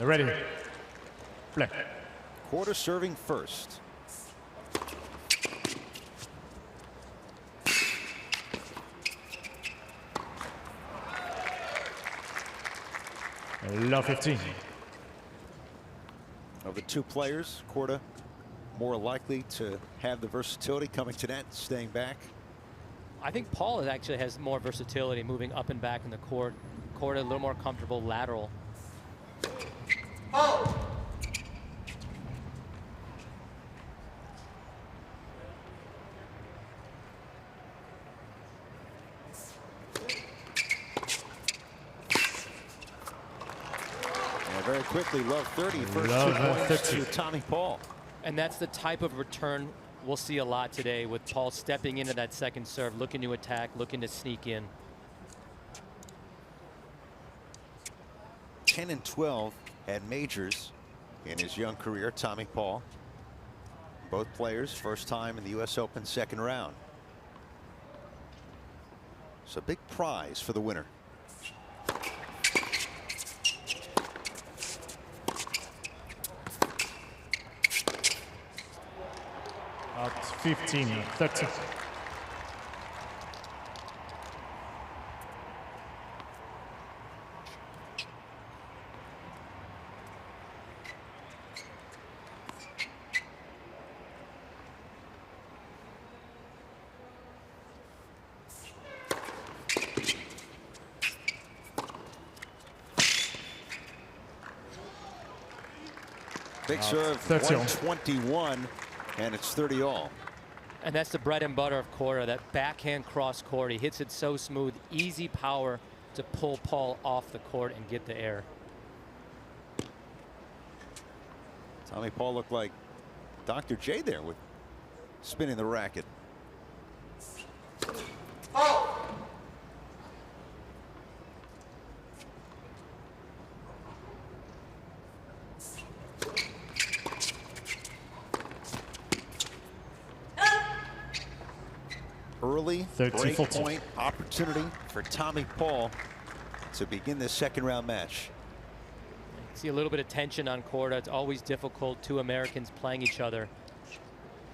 Ready. Play. Corda serving first. Love 15. Of the two players, Corda more likely to have the versatility coming to net, staying back. I think Paul actually has more versatility moving up and back in the court. Corda a little more comfortable lateral. Oh! Very quickly, love 30. First 2 points to Tommy Paul. And that's the type of return we'll see a lot today, with Paul stepping into that second serve, looking to attack, looking to sneak in. 10 and 12 at majors in his young career, Tommy Paul. Both players first time in the US Open second round. So big prize for the winner. At 15, 30. Big serve, 121, and it's 30 all. And that's the bread and butter of Corda, that backhand cross court. He hits it so smooth, easy power to pull Paul off the court and get the air. Tommy Paul looked like Dr. J there with spinning the racket. Oh! Early break point opportunity for Tommy Paul to begin this second round match. See a little bit of tension on Corda. It's always difficult, two Americans playing each other.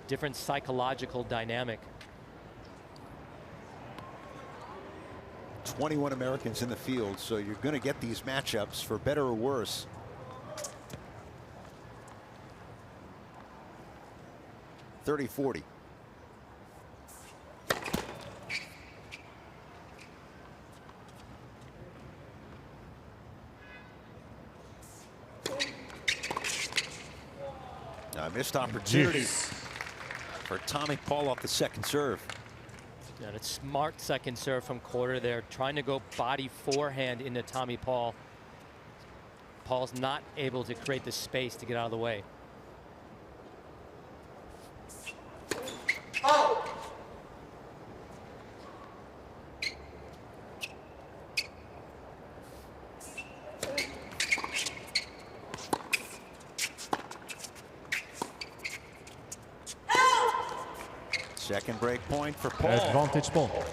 Different psychological dynamic. 21 Americans in the field, so you're going to get these matchups for better or worse. .30-40. Missed opportunity for Tommy Paul off the second serve. And a smart second serve from Corda there, trying to go body forehand into Tommy Paul. Paul's not able to create the space to get out of the way. Oh! Second break point for Paul. Advantage Paul.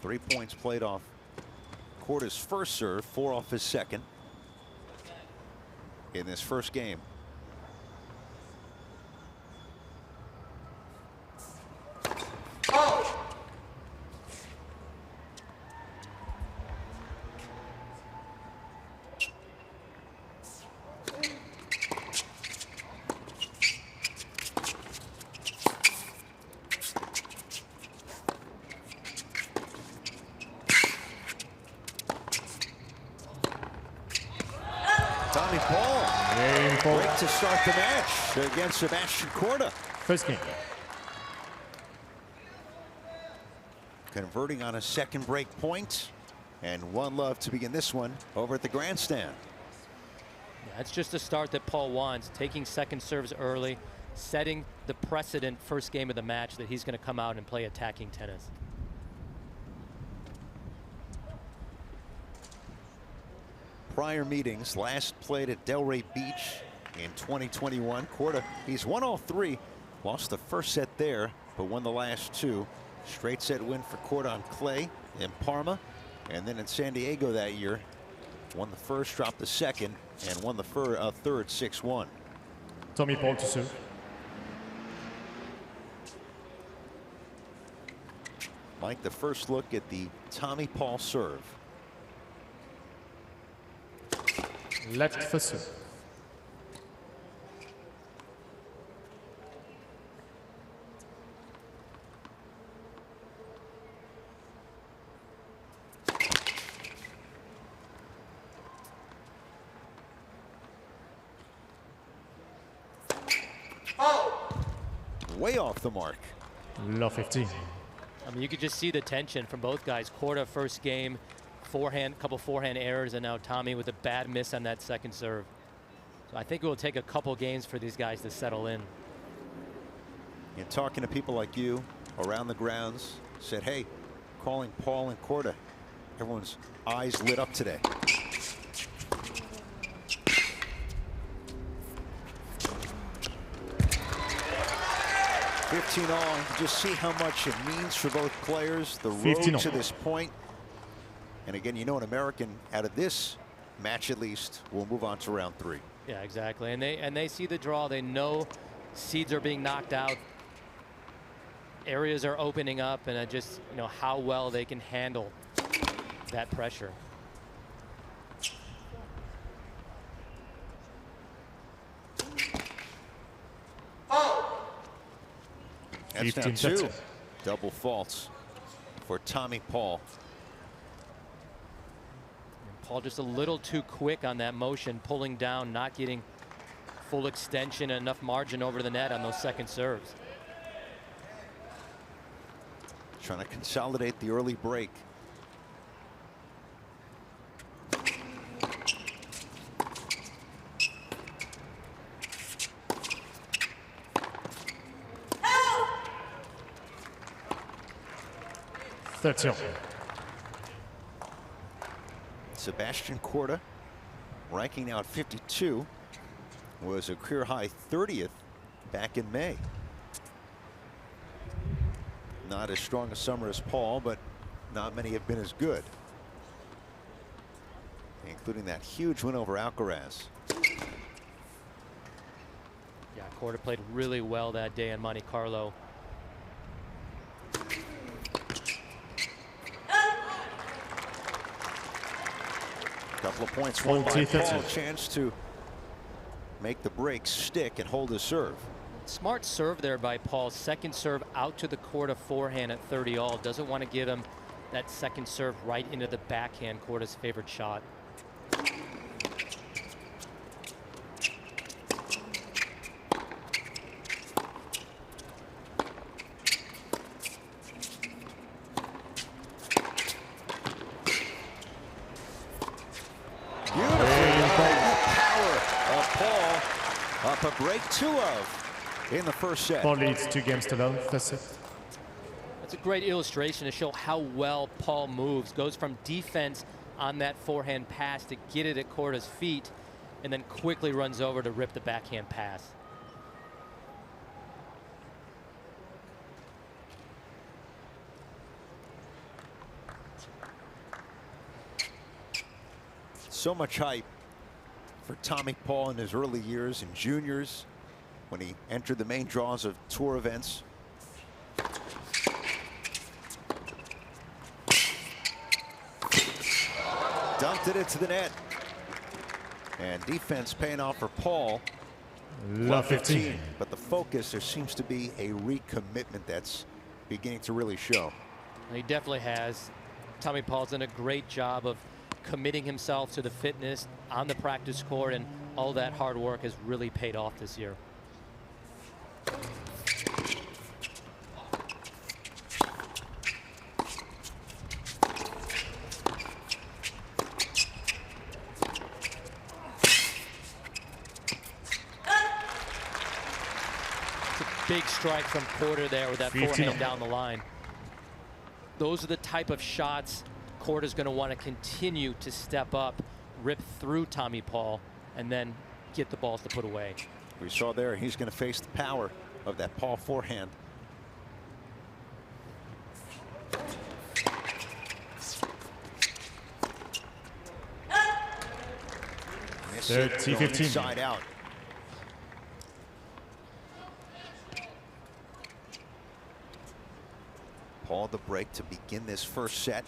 Three points played off Corda's first serve, 4 off his second in this first game. Oh! Tommy Paul, great to start the match against Sebastian Korda. First game. Converting on a second break point, and 1-love to begin this one over at the grandstand. That's just a start that Paul wants, taking second serves early, setting the precedent first game of the match that he's going to come out and play attacking tennis. Prior meetings, last played at Delray Beach in 2021. Corda, he's won all 3, lost the first set there, but but won the last two. Straight set win for Corda on clay in Parma, and then in San Diego that year. Won the first, dropped the second, and won the third 6-1. Tommy Paul to serve. Mike, the first look at the Tommy Paul serve. Left for serve. Way off the mark. Love 15. I mean, you could just see the tension from both guys. Corda first game, couple forehand errors, and now Tommy with a bad miss on that second serve. So I think it will take a couple games for these guys to settle in. And talking to people like you around the grounds, said, hey, calling Paul and Corda. Everyone's eyes lit up today. $15 all. You can just see how much it means for both players, the road to this point. And again, you know, an American out of this match at least will move on to round 3. Yeah, exactly. And they see the draw. They know seeds are being knocked out. Areas are opening up, and just, you know, how well they can handle that pressure. That's now 2 double faults for Tommy Paul. And Paul just a little too quick on that motion, pulling down, not getting full extension and enough margin over the net on those second serves. Trying to consolidate the early break. Sebastian Korda, ranking now at 52, was a career high 30th back in May. Not as strong a summer as Paul, but not many have been as good, including that huge win over Alcaraz. Yeah, Corda played really well that day in Monte Carlo. Couple of points won by Paul. Chance to make the break stick and hold his serve. Smart serve there by Paul. Second serve out to the Corda forehand at 30 all. Doesn't want to give him that second serve right into the backhand, Corda's favorite shot. Up a break 2 of in the first set. Paul leads 2 games to love. That's it. That's a great illustration to show how well Paul moves. Goes from defense on that forehand pass to get it at Corda's feet, and then quickly runs over to rip the backhand pass. So much hype for Tommy Paul in his early years and juniors when he entered the main draws of tour events. Dumped it into the net. And defense paying off for Paul. Love 15. But the focus, there seems to be a recommitment that's beginning to really show. He definitely has. Tommy Paul's done a great job of committing himself to the fitness on the practice court, and all that hard work has really paid off this year. It's a big strike from Corda there with that forehand down the line. Those are the type of shots Corda's going to want to continue to step up, rip through Tommy Paul, and then get the balls to put away. We saw there he's going to face the power of that Paul forehand. Miss it, going 30-15. inside out. Paul the break to begin this first set.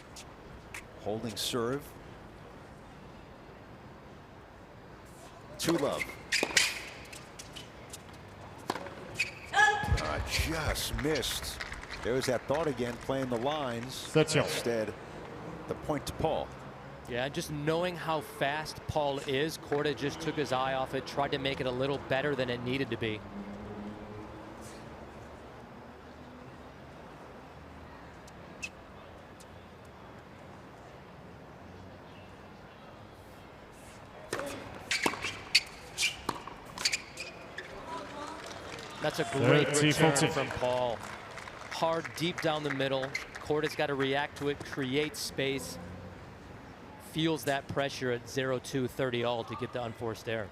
Holding serve. 2-love. Just missed. There's that thought again, playing the lines. 30. Instead, the point to Paul. Yeah, just knowing how fast Paul is, Corda just took his eye off it, tried to make it a little better than it needed to be. That's a great return from Paul. Hard, deep down the middle. Corda's got to react to it, create space. Feels that pressure at 0-2, 30 all to get the unforced error.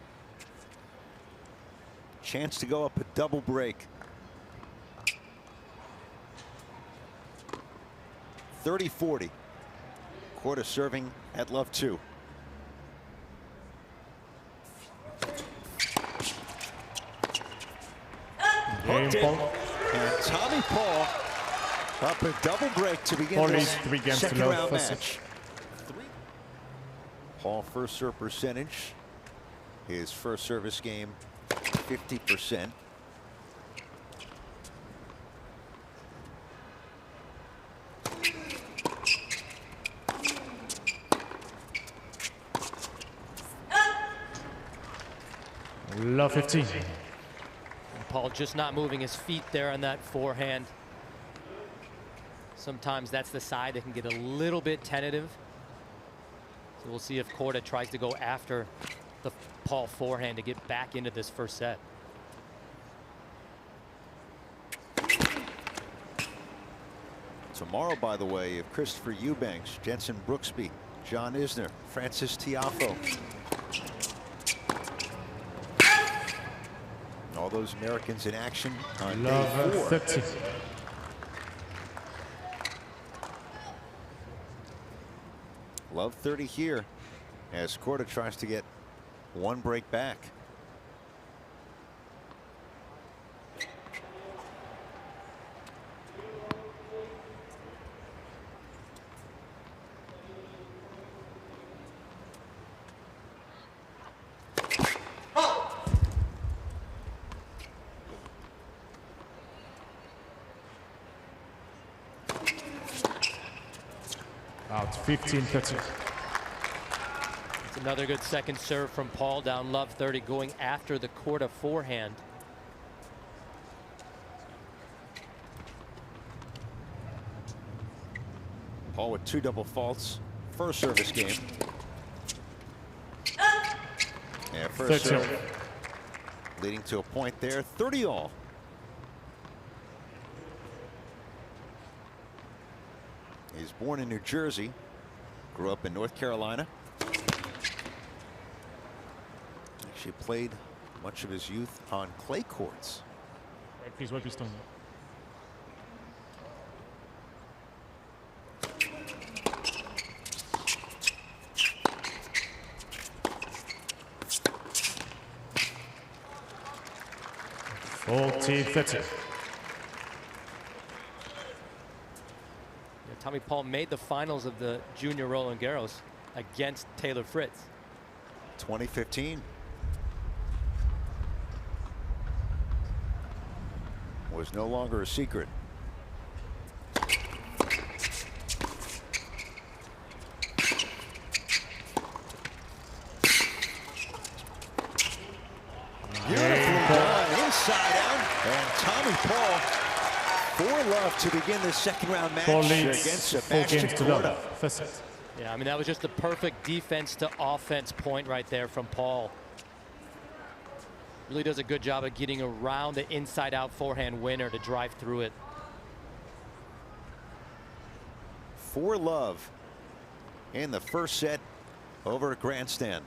Chance to go up a double break. 30-40. Corda serving at love 2. Hooked it. And Tommy Paul up a double break to begin this second round match. Paul first serve percentage. His first service game 50%. Love 15. Paul just not moving his feet there on that forehand. Sometimes that's the side that can get a little bit tentative. So we'll see if Corda tries to go after the Paul forehand to get back into this first set. Tomorrow, by the way, of Christopher Eubanks, Jensen Brooksby, John Isner, Francis Tiafoe. All those Americans in action on day 4. 30. Love 30 here as Corda tries to get one break back. Out 15-30. It's another good second serve from Paul, down love 30, going after the Corda forehand. Paul with 2 double faults. First service game. And first serve leading to a point there. 30 all. He's born in New Jersey, grew up in North Carolina. Actually played much of his youth on clay courts. Right, please wipe your stone. $40-30. Tommy Paul made the finals of the Junior Roland Garros against Taylor Fritz. 2015. Was no longer a secret. Beautifully done, inside out, and Tommy Paul 4-love to begin this second round match against Sebastian Korda. Yeah, I mean, that was just the perfect defense to offense point right there from Paul. Really does a good job of getting around the inside out forehand winner to drive through it. 4-love in the first set over at Grandstand.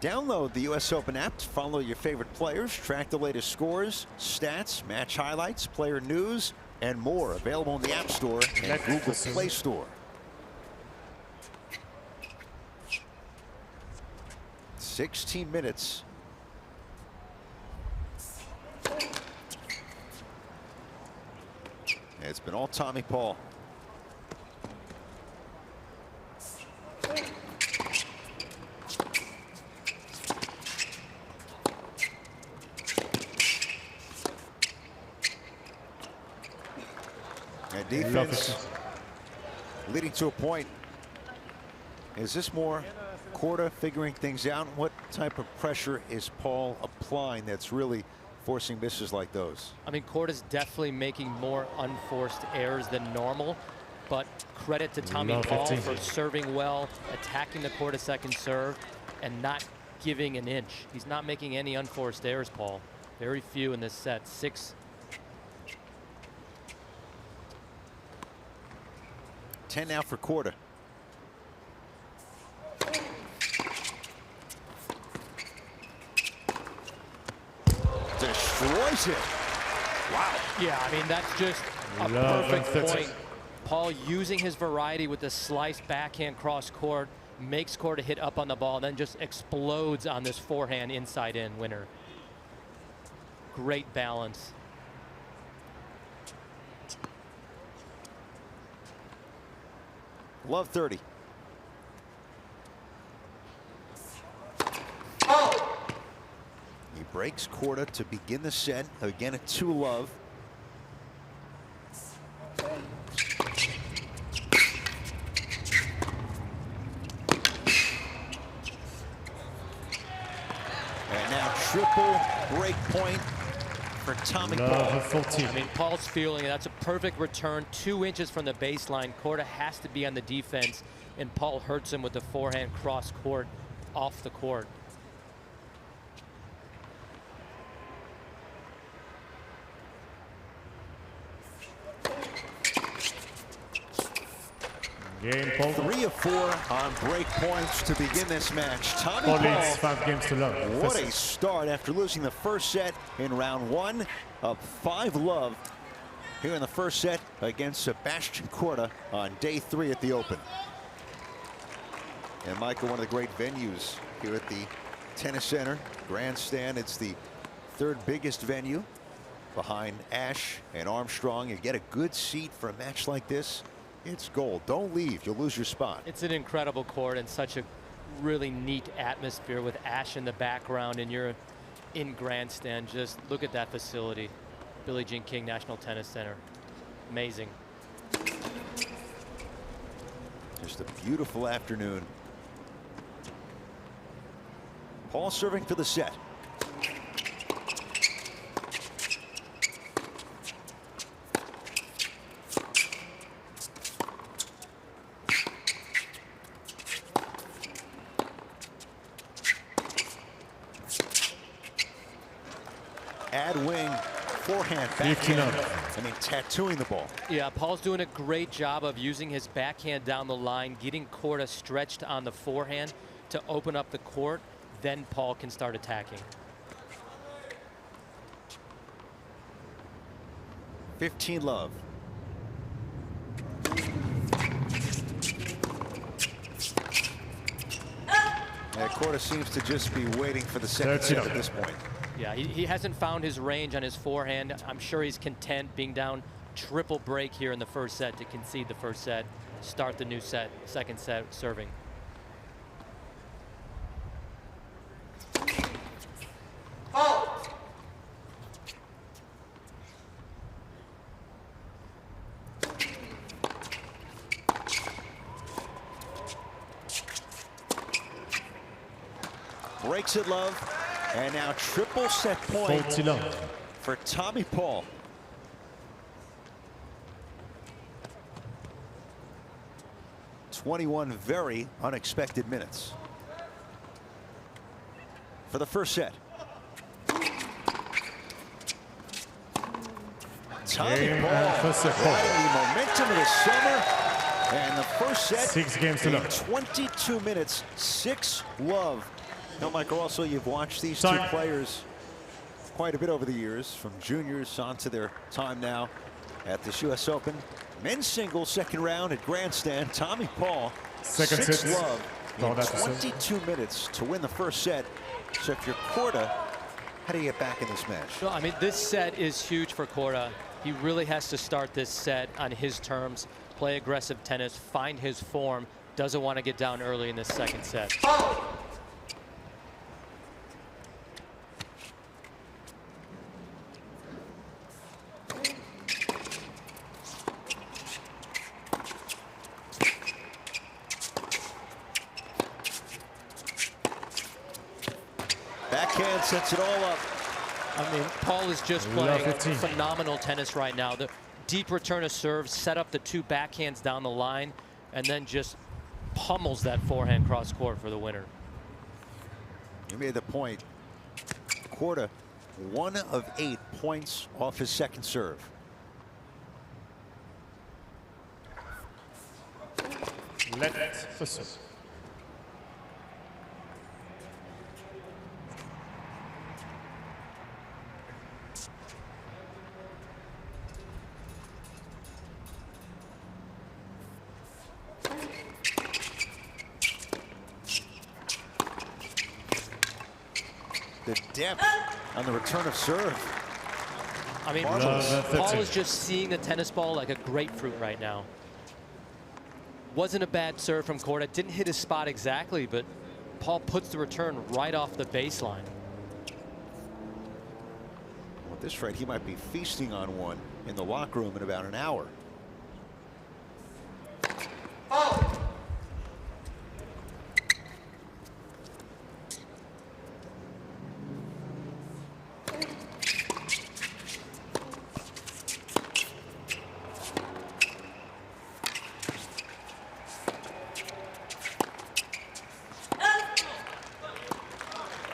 Download the US Open app to follow your favorite players, track the latest scores, stats, match highlights, player news, and more available in the App Store and Google Play Store. 16 minutes. And it's been all Tommy Paul. And defense leading to a point. Is this more Corda figuring things out? What type of pressure is Paul applying that's really forcing misses like those? I mean, Corda's definitely making more unforced errors than normal, but credit to Tommy Paul for serving well, attacking the Corda second serve, and not giving an inch. He's not making any unforced errors, Paul. Very few in this set. 6. 10 now for Corda. Destroys it. Wow. Yeah, I mean, that's just a perfect point. Paul using his variety with the slice backhand cross court, makes Corda hit up on the ball, and then just explodes on this forehand inside in winner. Great balance. Love 30. He breaks Corda to begin the set. Again, a 2-love. And now triple break point for Tommy Paul. I mean, Paul's feeling it. That's a perfect return. 2 inches from the baseline. Corda has to be on the defense, and Paul hurts him with the forehand cross court off the court. Game Paul. 3 of 4 on break points to begin this match. Tommy Paul leads 5 games to love. What a start after losing the first set in round 1 of 5-love here in the first set against Sebastian Korda on day 3 at the Open. And Michael, one of the great venues here at the Tennis Center Grandstand. It's the 3rd biggest venue behind Ashe and Armstrong. You get a good seat for a match like this. It's gold. Don't leave. You'll lose your spot. It's an incredible court and such a really neat atmosphere with Ashe in the background, and you're in Grandstand. Just look at that facility. Billie Jean King National Tennis Center. Amazing. Just a beautiful afternoon. Paul serving for the set. Add wing, forehand, backhand. I mean, tattooing the ball. Yeah, Paul's doing a great job of using his backhand down the line, getting Corda stretched on the forehand to open up the court. Then Paul can start attacking. 15-love. Yeah, Corda seems to just be waiting for the second set at this point. Yeah, he hasn't found his range on his forehand. I'm sure he's content being down triple break here in the first set to concede the first set, start the new set, second set serving. Breaks it, love. And now triple set point for Tommy Paul. "21 very unexpected minutes for the first set. Tommy Paul, the momentum of the summer, and the first set 6 games to love. 22 minutes, 6-love. Now, Michael, also you've watched these two players quite a bit over the years, from juniors on to their time now at this U.S. Open men's singles second round at Grandstand. Tommy Paul, Second 6 set. love in Corda to serve. 22 minutes to win the first set. So if you're Corda, how do you get back in this match? No, I mean, this set is huge for Corda. He really has to start this set on his terms, play aggressive tennis, find his form. Doesn't want to get down early in this second set. Backhand sets it all up. I mean, Paul is just Love playing 15. phenomenal tennis right now. The deep return of serve, set up the 2 backhands down the line, and then just pummels that forehand cross court for the winner. You made the point. Corda, 1 of 8 points off his second serve. Let for serve. The depth on the return of serve. I mean, Marvelous. Paul is just seeing the tennis ball like a grapefruit right now. Wasn't a bad serve from Corda. Didn't hit his spot exactly, but Paul puts the return right off the baseline. At this rate, he might be feasting on one in the locker room in about an hour.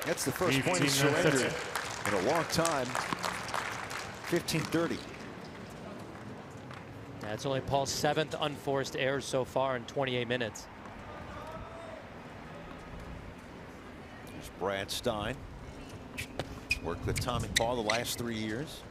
That's the first point he 15 surrendered in a long time. 15-30. That's only Paul's 7th unforced error so far in 28 minutes. Here's Brad Stein. Worked with Tommy Paul the last 3 years.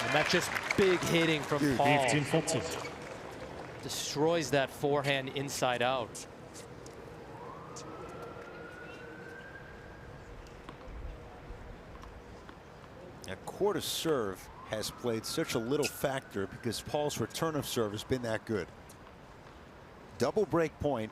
And that's just big hitting from Paul. 15-14. Destroys that forehand inside out. Now, Corda's serve has played such a little factor because Paul's return of serve has been that good. Double break point.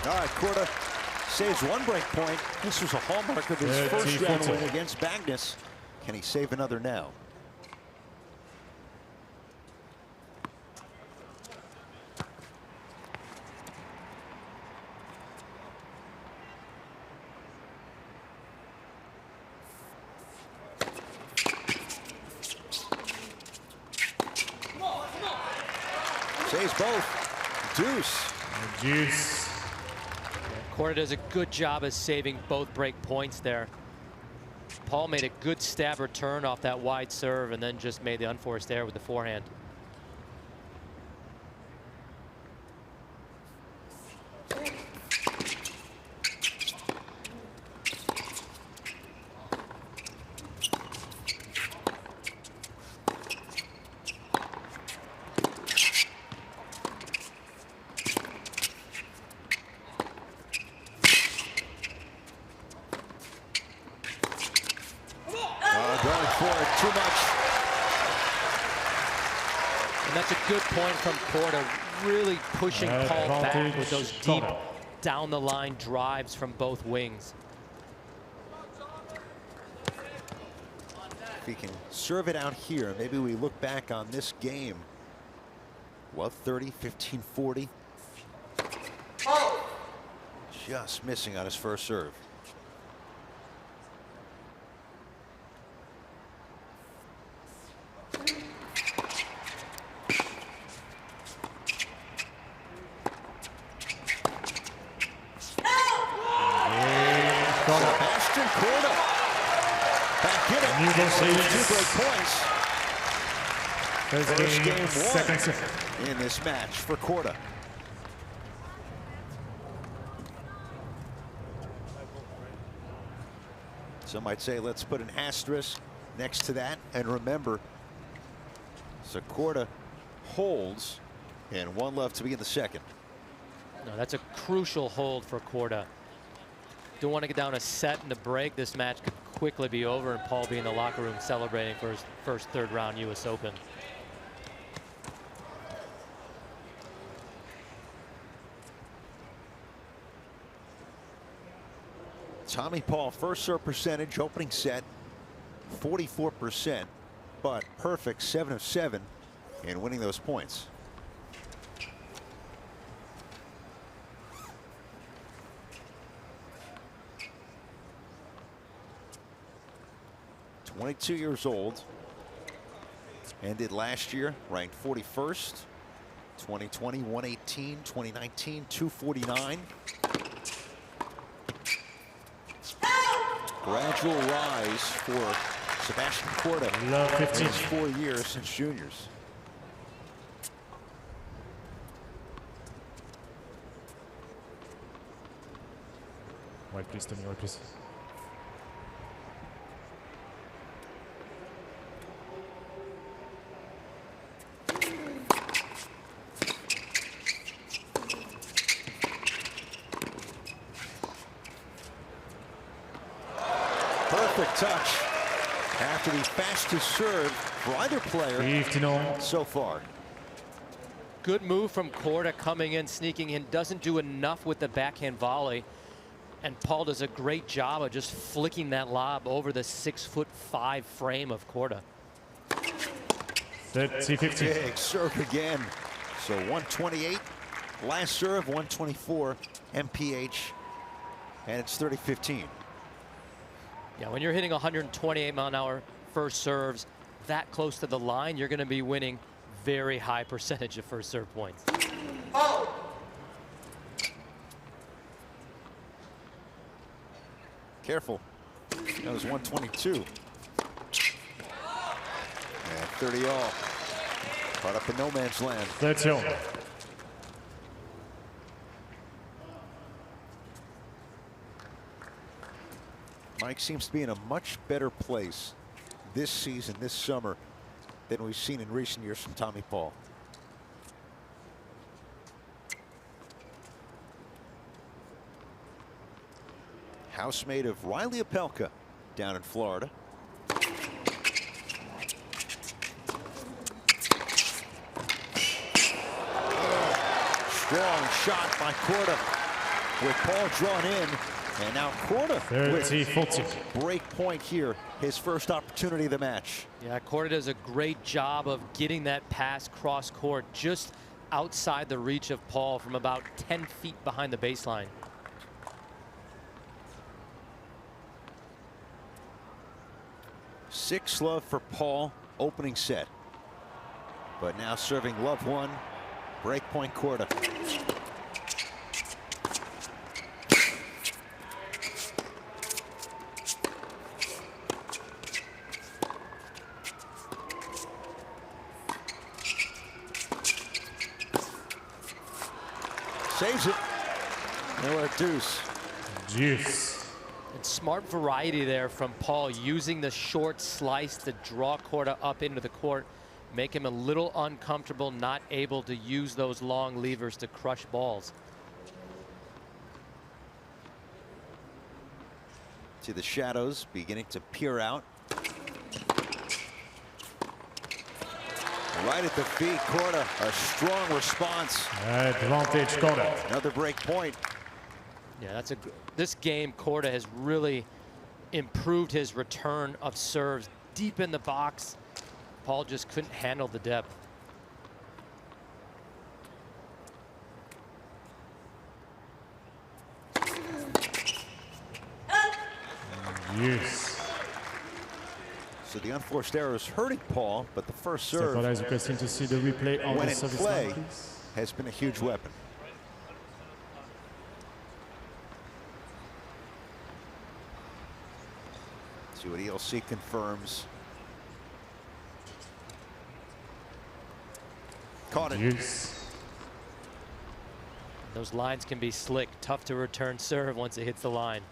All right, Corda saves 1 break point. This was a hallmark of his first round win against Magnus. Can he save another now? Saves both. Deuce. Deuce. Corda does a good job of saving both break points there. Paul made a good stab return off that wide serve and then just made the unforced error with the forehand. Going for it too much. And that's a good point from Corda, really pushing Paul back with those deep down the line drives from both wings. If he can serve it out here, maybe we look back on this game. 12-30, 15-40. Just missing on his first serve. Sebastian Korda. Back in it. New goal Two break points. First game second set. in this match for Corda. Some might say let's put an asterisk next to that. And remember, so Corda holds and one left to be in the second. No, that's a crucial hold for Corda. Don't want to get down a set in the break. This match could quickly be over and Paul be in the locker room celebrating for his first third round US Open. Tommy Paul, first serve percentage, opening set, 44%, but perfect 7 of 7 in winning those points. (22 years old), ended last year ranked 41st. 2020 118, 2019 249. Gradual rise for Sebastian Korda. Love 15. It's 4 years since juniors. White please, Tony, white please. Perfect touch after the fastest serve for either player 15 so far. Good move from Corda coming in, sneaking in, doesn't do enough with the backhand volley. And Paul does a great job of just flicking that lob over the 6'5" frame of Corda. 30-15. Big serve again. So 128, last serve 124 MPH, and it's 30-15. Yeah, when you're hitting 128-mile-an-hour first serves that close to the line, you're going to be winning very high percentage of first serve points. Careful. That was 122. And 30 all. Caught up in no man's land. 30. Mike seems to be in a much better place this season, this summer, than we've seen in recent years from Tommy Paul. Housemate of Riley Opelka down in Florida. Strong shot by Corda with Paul drawn in. And now Corda 30-40. Break point here, his first opportunity of the match. Yeah, Corda does a great job of getting that pass cross court just outside the reach of Paul from about 10 feet behind the baseline. Six love for Paul, opening set. But now serving love one, break point Corda. Saves it. Miller deuce. Deuce. And smart variety there from Paul, using the short slice to draw Corda up into the court, make him a little uncomfortable, not able to use those long levers to crush balls. See the shadows beginning to peer out. Right at the feet, Corda, a strong response. Advantage Corda. Another break point. Yeah, this game, Corda has really improved his return of serves deep in the box. Paul just couldn't handle the depth. Yes. So the unforced error is hurting Paul, but the first serve, Corda is requesting to see the replay on when the in service play, line, please. has been a huge weapon. See what ELC confirms. Caught it. Deuce. Those lines can be slick, tough to return serve once it hits the line.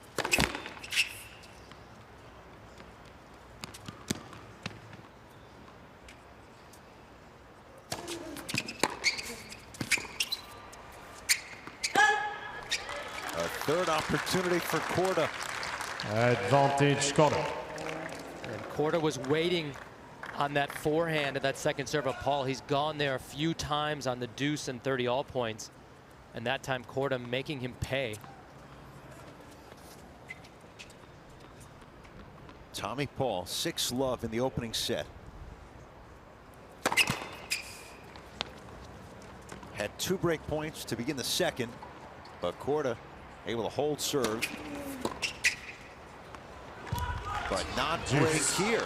A third opportunity for Corda. Advantage Corda. And Corda was waiting on that forehand of that second serve of Paul. He's gone there a few times on the deuce and 30 all points. And that time Corda making him pay. Tommy Paul, 6-love in the opening set. Had 2 break points to begin the second, but Corda able to hold serve. But not break here.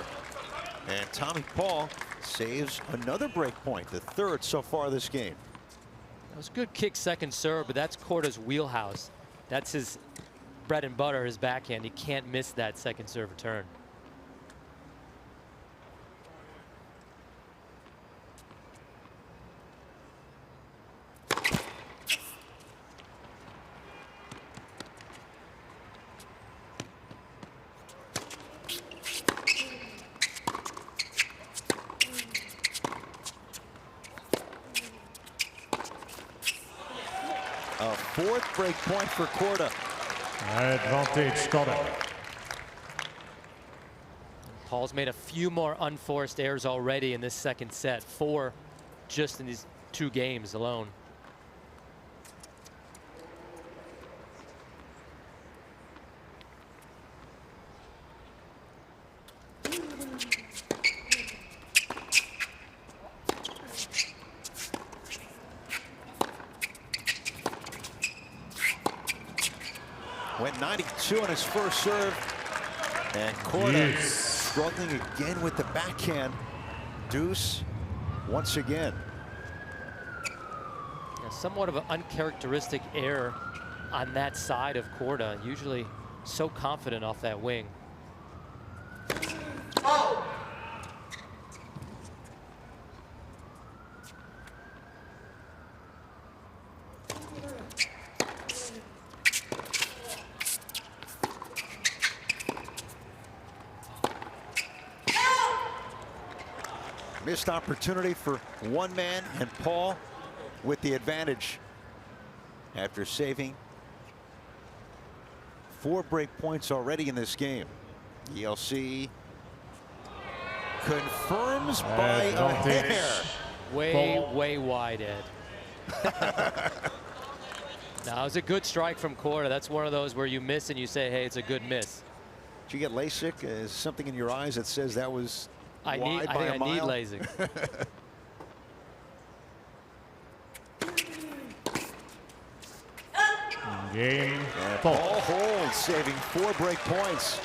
And Tommy Paul saves another break point, the 3rd so far this game. That was a good kick second serve, but that's Corda's wheelhouse. That's his bread and butter, his backhand. He can't miss that second serve return. A 4th break point for Corda. Advantage Corda. Paul's made a few more unforced errors already in this second set. 4 just in these 2 games alone. Went 92 on his first serve. And Corda struggling again with the backhand. Deuce once again. Yeah, somewhat of an uncharacteristic error on that side of Corda. Usually so confident off that wing. Missed opportunity for one man, and Paul with the advantage after saving 4 break points already in this game. ELC confirms by a hair. Way wide, Ed. Now, it was a good strike from Corda. That's one of those where you miss and you say, hey, it's a good miss. Did you get LASIK? Is something in your eyes that says that was I wide by a need mile? LASIK. Game. Paul holds, saving 4 break points.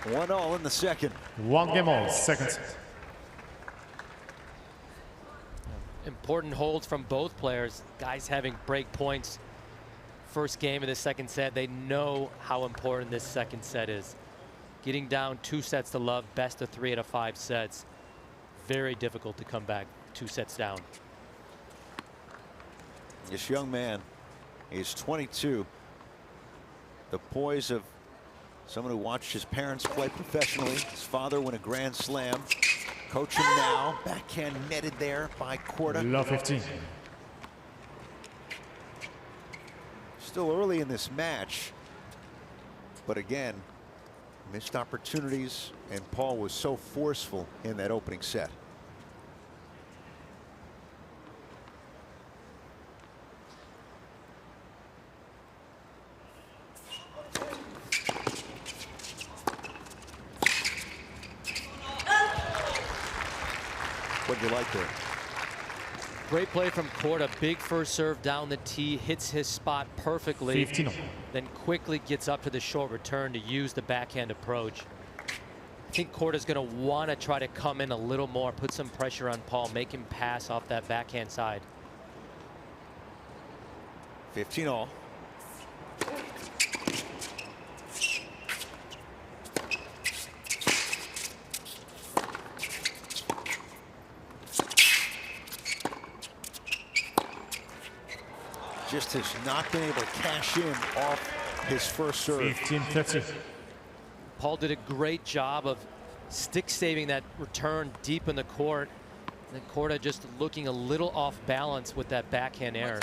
1-all in the second. 1 game all, second set. Important holds from both players. Guys having break points. First game of the second set. They know how important this second set is. Getting down 2 sets to love, best of 3 out of 5 sets. Very difficult to come back 2 sets down. This young man is 22. The poise of someone who watched his parents play professionally. His father win a Grand Slam. Coach him now. Backhand netted there by Corda. Love 15. Still early in this match. But again, missed opportunities, and Paul was so forceful in that opening set. What do you like there? Great play from Corda. Big first serve down the tee, hits his spot perfectly. 15. Then quickly gets up to the short return to use the backhand approach. I think Corda's going to want to try to come in a little more, put some pressure on Paul, make him pass off that backhand side. 15-all. just has not been able to cash in off his first serve. 15-30. Paul did a great job of stick saving that return deep in the court. And then Corda just looking a little off balance with that backhand error.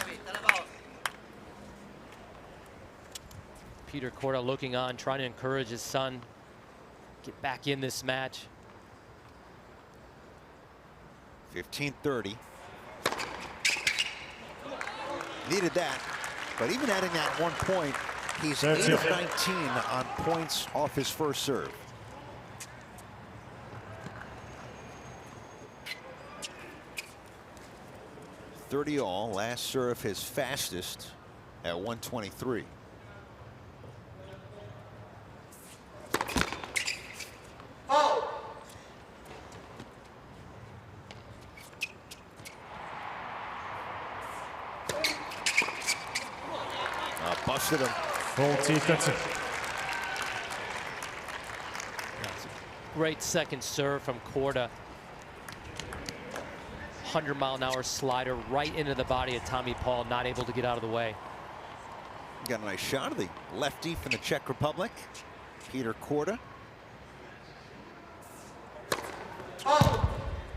Peter Corda looking on, trying to encourage his son get back in this match. 15-30. Needed that, but even adding that 1 point, he's 8 of 19 on points off his first serve. .30 all. Last serve his fastest at 123. Busted him. 40-30. Great second serve from Corda. 100-mile-an-hour slider right into the body of Tommy Paul, not able to get out of the way. Got a nice shot of the lefty from the Czech Republic, Peter Corda.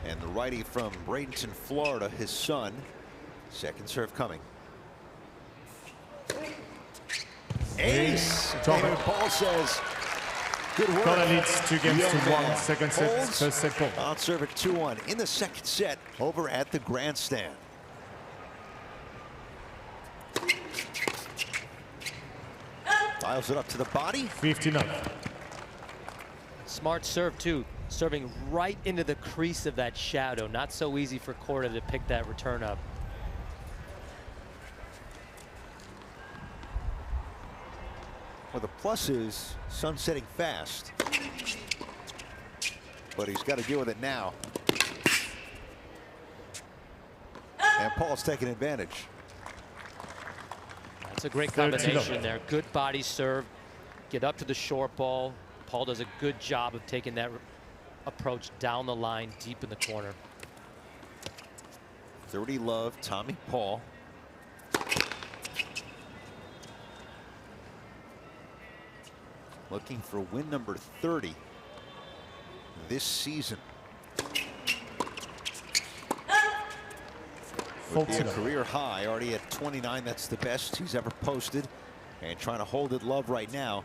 And the righty from Bradenton, Florida, his son. Second serve coming. Ace. David Paul says, good work. Corda leads 2 games to 1. Second set, first set ball. On serve at 2-1 in the second set over at the grandstand. Dials it up to the body. 59. Smart serve too, serving right into the crease of that shadow. Not so easy for Corda to pick that return up. Well, the plus is sun setting fast, but he's got to deal with it now. And Paul's taking advantage. That's a great combination there. Good body serve, get up to the short ball. Paul does a good job of taking that approach down the line, deep in the corner. 30 love, Tommy Paul. Looking for win number 30 this season. Would be a career high, already at 29. That's the best he's ever posted. And trying to hold it love right now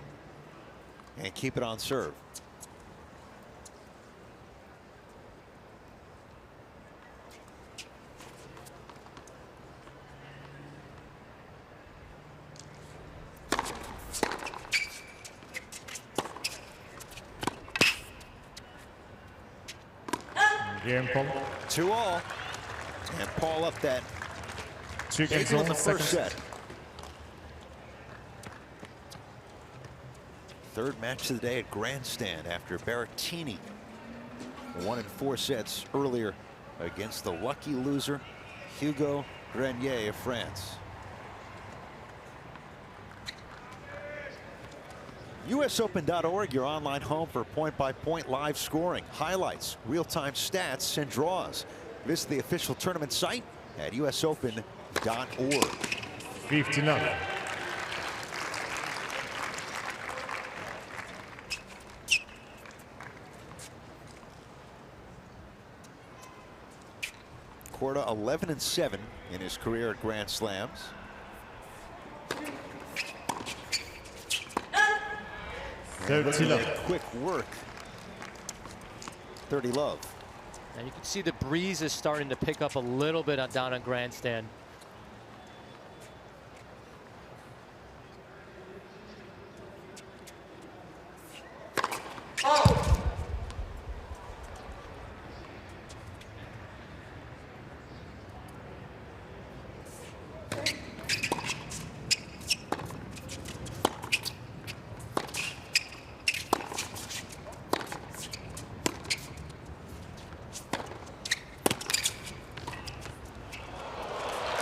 and keep it on serve. Game, Paul. 2-all. And Paul up that 2 games in on the first set. Third match of the day at grandstand after Berrettini won in 4 sets earlier against the lucky loser Hugo Grenier of France. USOpen.org, your online home for point-by-point live scoring, highlights, real-time stats, and draws. Visit the official tournament site at usopen.org. 59. Corda 11-7 in his career at Grand Slams. Quick work. 30 love. And you can see the breeze is starting to pick up a little bit down on grandstand.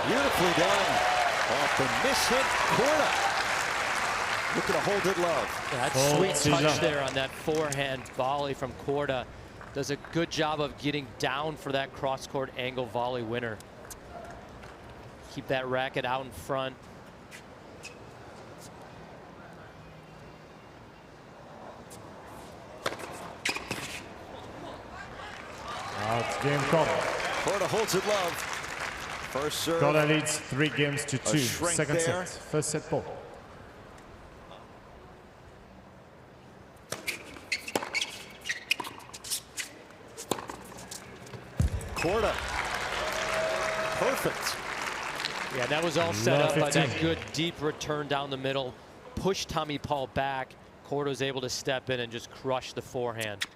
Beautifully done. Off the miss-hit, Corda. Looking to hold it love. Yeah, that sweet touch there on that forehand volley from Corda. Does a good job of getting down for that cross-court angle volley winner. Keep that racket out in front. Out game call. Corda holds it love. First serve. Corda leads 3 games to 2. shrink Second there. set. First set ball. Corda. Perfect. Yeah, that was all set Love up by that 15. good deep return down the middle. Pushed Tommy Paul back. Corda was able to step in and just crush the forehand.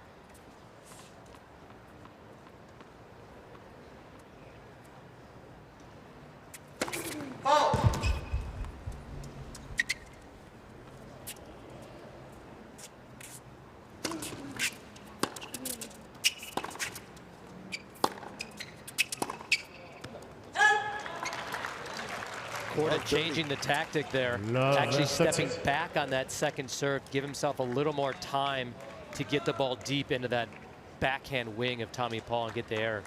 Corda changing the tactic there, Love actually that. stepping back on that second serve, give himself a little more time to get the ball deep into that backhand wing of Tommy Paul and get the error.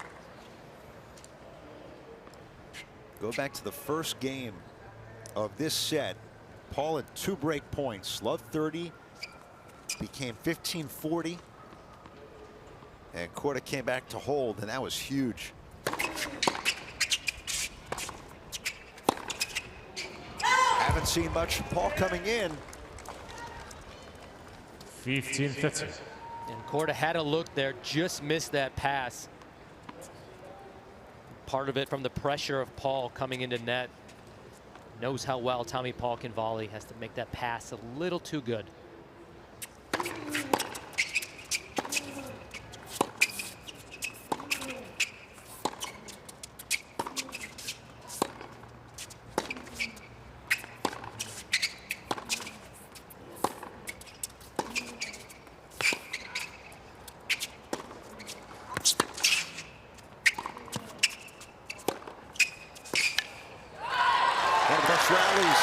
Go back to the first game of this set. Paul had 2 break points. Love 30, became 15-40. And Corda came back to hold, and that was huge. Haven't seen much from Paul coming in. 15-30. And Corda had a look there, just missed that pass. Part of it from the pressure of Paul coming into net. Knows how well Tommy Paul can volley, has to make that pass a little too good. One of the best rallies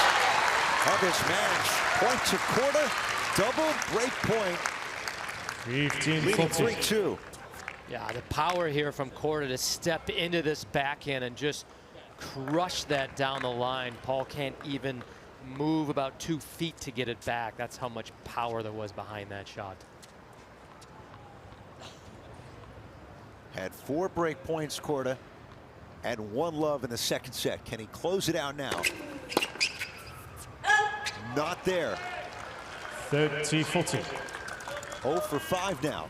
of this match. Point to Corda, double break point, leading 15-14. 3-2. Yeah, the power here from Corda to step into this backhand and just crush that down the line. Paul can't even move about 2 feet to get it back. That's how much power there was behind that shot. Had 4 break points, Corda. Had 1 love in the second set. Can he close it out now? Not there. 30-14. 0 for 5 now.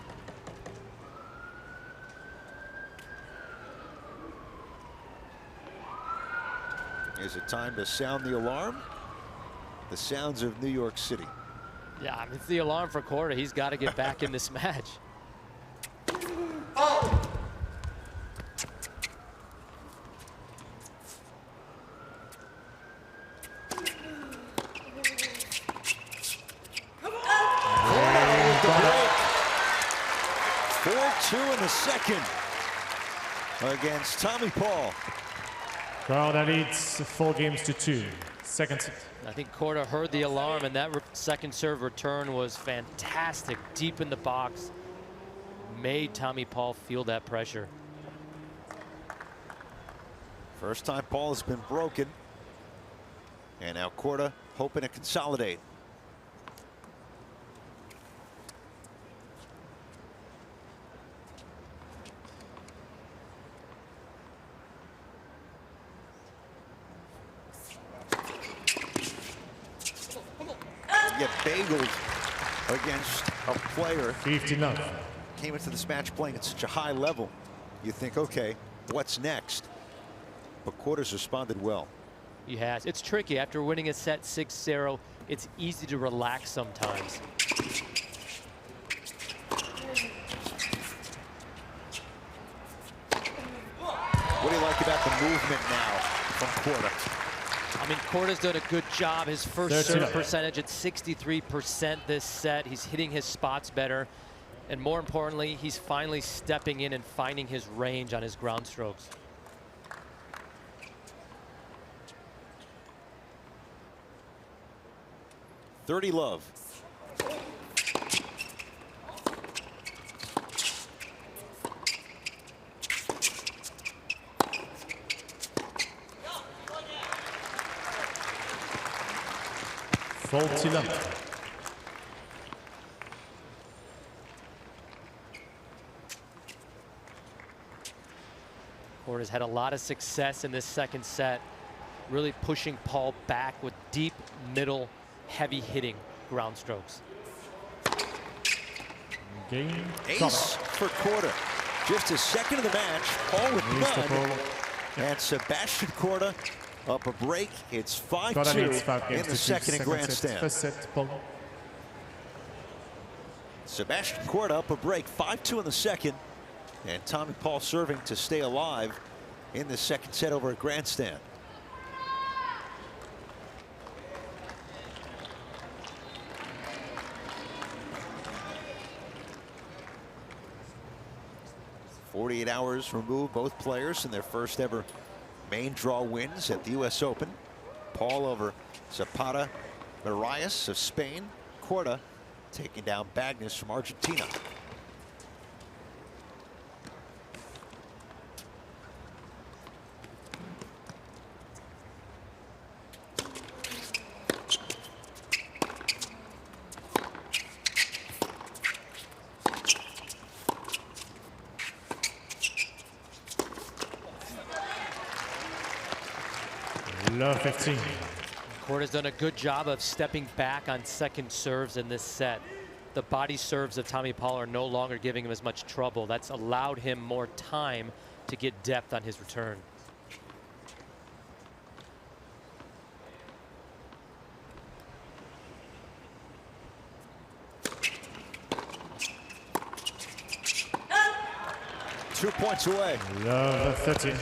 Is it time to sound the alarm? The sounds of New York City. Yeah, I mean, it's the alarm for Corda. He's got to get back in this match. The break. 4-2 in the second against Tommy Paul. Corda leads 4 games to 2. Second set. I think Corda heard the alarm, and that second serve return was fantastic. Deep in the box. Made Tommy Paul feel that pressure. First time Paul has been broken. And now Corda hoping to consolidate. Get bageled against a player 59. came into this match playing at such a high level. You think, okay, what's next? But Corda's responded well. He has. It's tricky. After winning a set 6-0, it's easy to relax sometimes. What do you like about the movement now from Corda? I mean, Corda's done a good job. His first 39. serve percentage at 63% this set. He's hitting his spots better. And more importantly, he's finally stepping in and finding his range on his ground strokes. .30 love. Faulty love. Corda's had a lot of success in this second set, really pushing Paul back with deep middle, heavy hitting ground strokes. Game. Ace for Corda. Just his second of the match. Paul with none. And Sebastian Korda up a break. It's 5-2 in the second in grandstand. First set, Paul. Sebastian Korda up a break. 5-2 in the second. And Tommy Paul serving to stay alive in the second set over at grandstand. "48 hours removed, both players in their first ever main draw wins at the U.S. Open. Paul over Zapata Marias of Spain. Corda taking down Bagnes from Argentina. Love 15. Corda's done a good job of stepping back on second serves in this set. The body serves of Tommy Paul are no longer giving him as much trouble. That's allowed him more time to get depth on his return. Two points away. Love 13.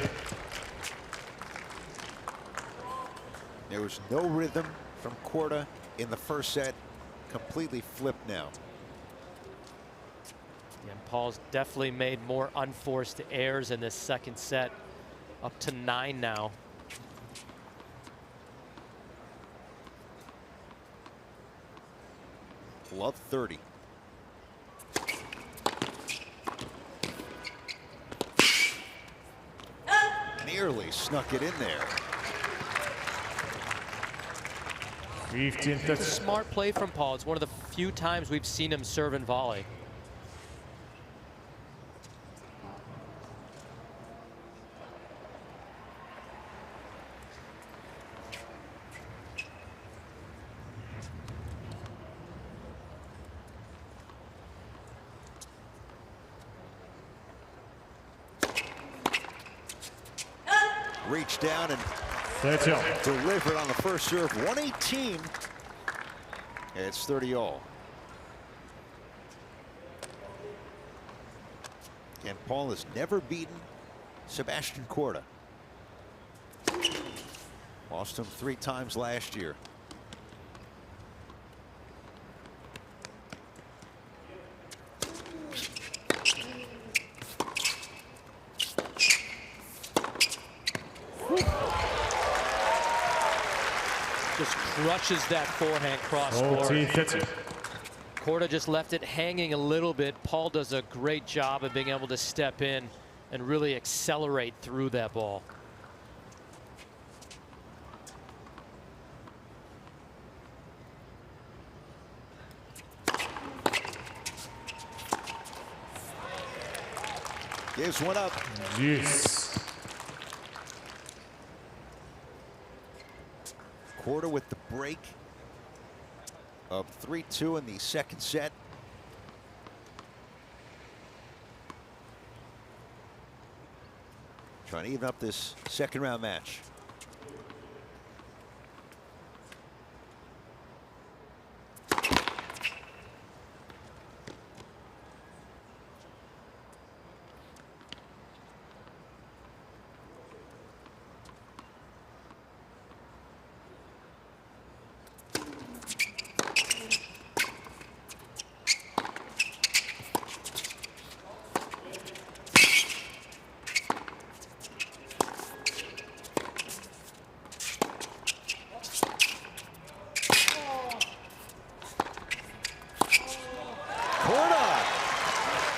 There was no rhythm from Corda in the first set. Completely flipped now. And Paul's definitely made more unforced errors in this second set. Up to 9 now. Love 30. Nearly snuck it in there. 15-30. Smart play from Paul. It's one of the few times we've seen him serve and volley. Reach down and 30. delivered on the first serve. 118. It's 30 all. And Paul has never beaten Sebastian Korda. Lost him 3 times last year. Just crushes that forehand cross court. 40-30. Corda just left it hanging a little bit. Paul does a great job of being able to step in and really accelerate through that ball. Gives one up. Yes. Corda with the break of 3-2 in the second set. Trying to even up this second round match.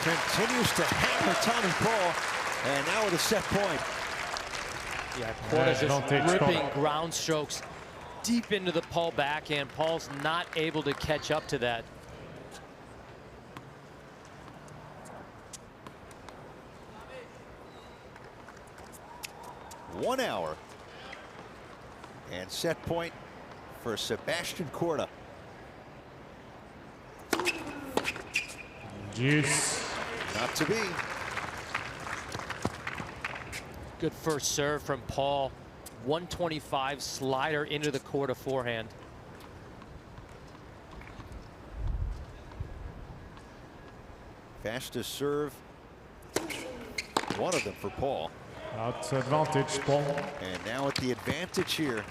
Continues to hammer Tommy Paul, and now with a set point. Yeah, Corda's just ripping ground strokes deep into the Paul backhand. Paul's not able to catch up to that. One hour. And set point for Sebastian Korda. Juice. Not to be. Good first serve from Paul. 125 slider into the Corda forehand. Fastest serve. One of them for Paul. Out advantage, Paul. And now at the advantage here.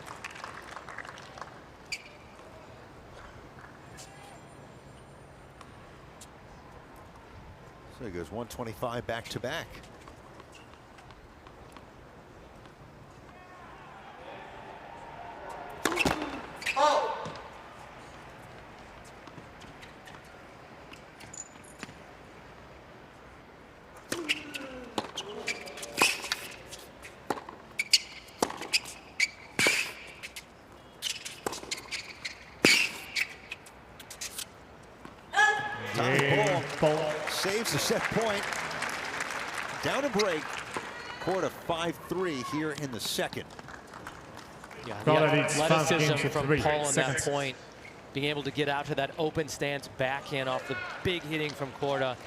So he goes 125 back to back. Paul saves the set point. Down a break. Corda 5-3 here in the second. Yeah, Corda the leads athleticism 5 from 3 Paul on that seconds. point, being able to get out to that open stance backhand off the big hitting from Corda,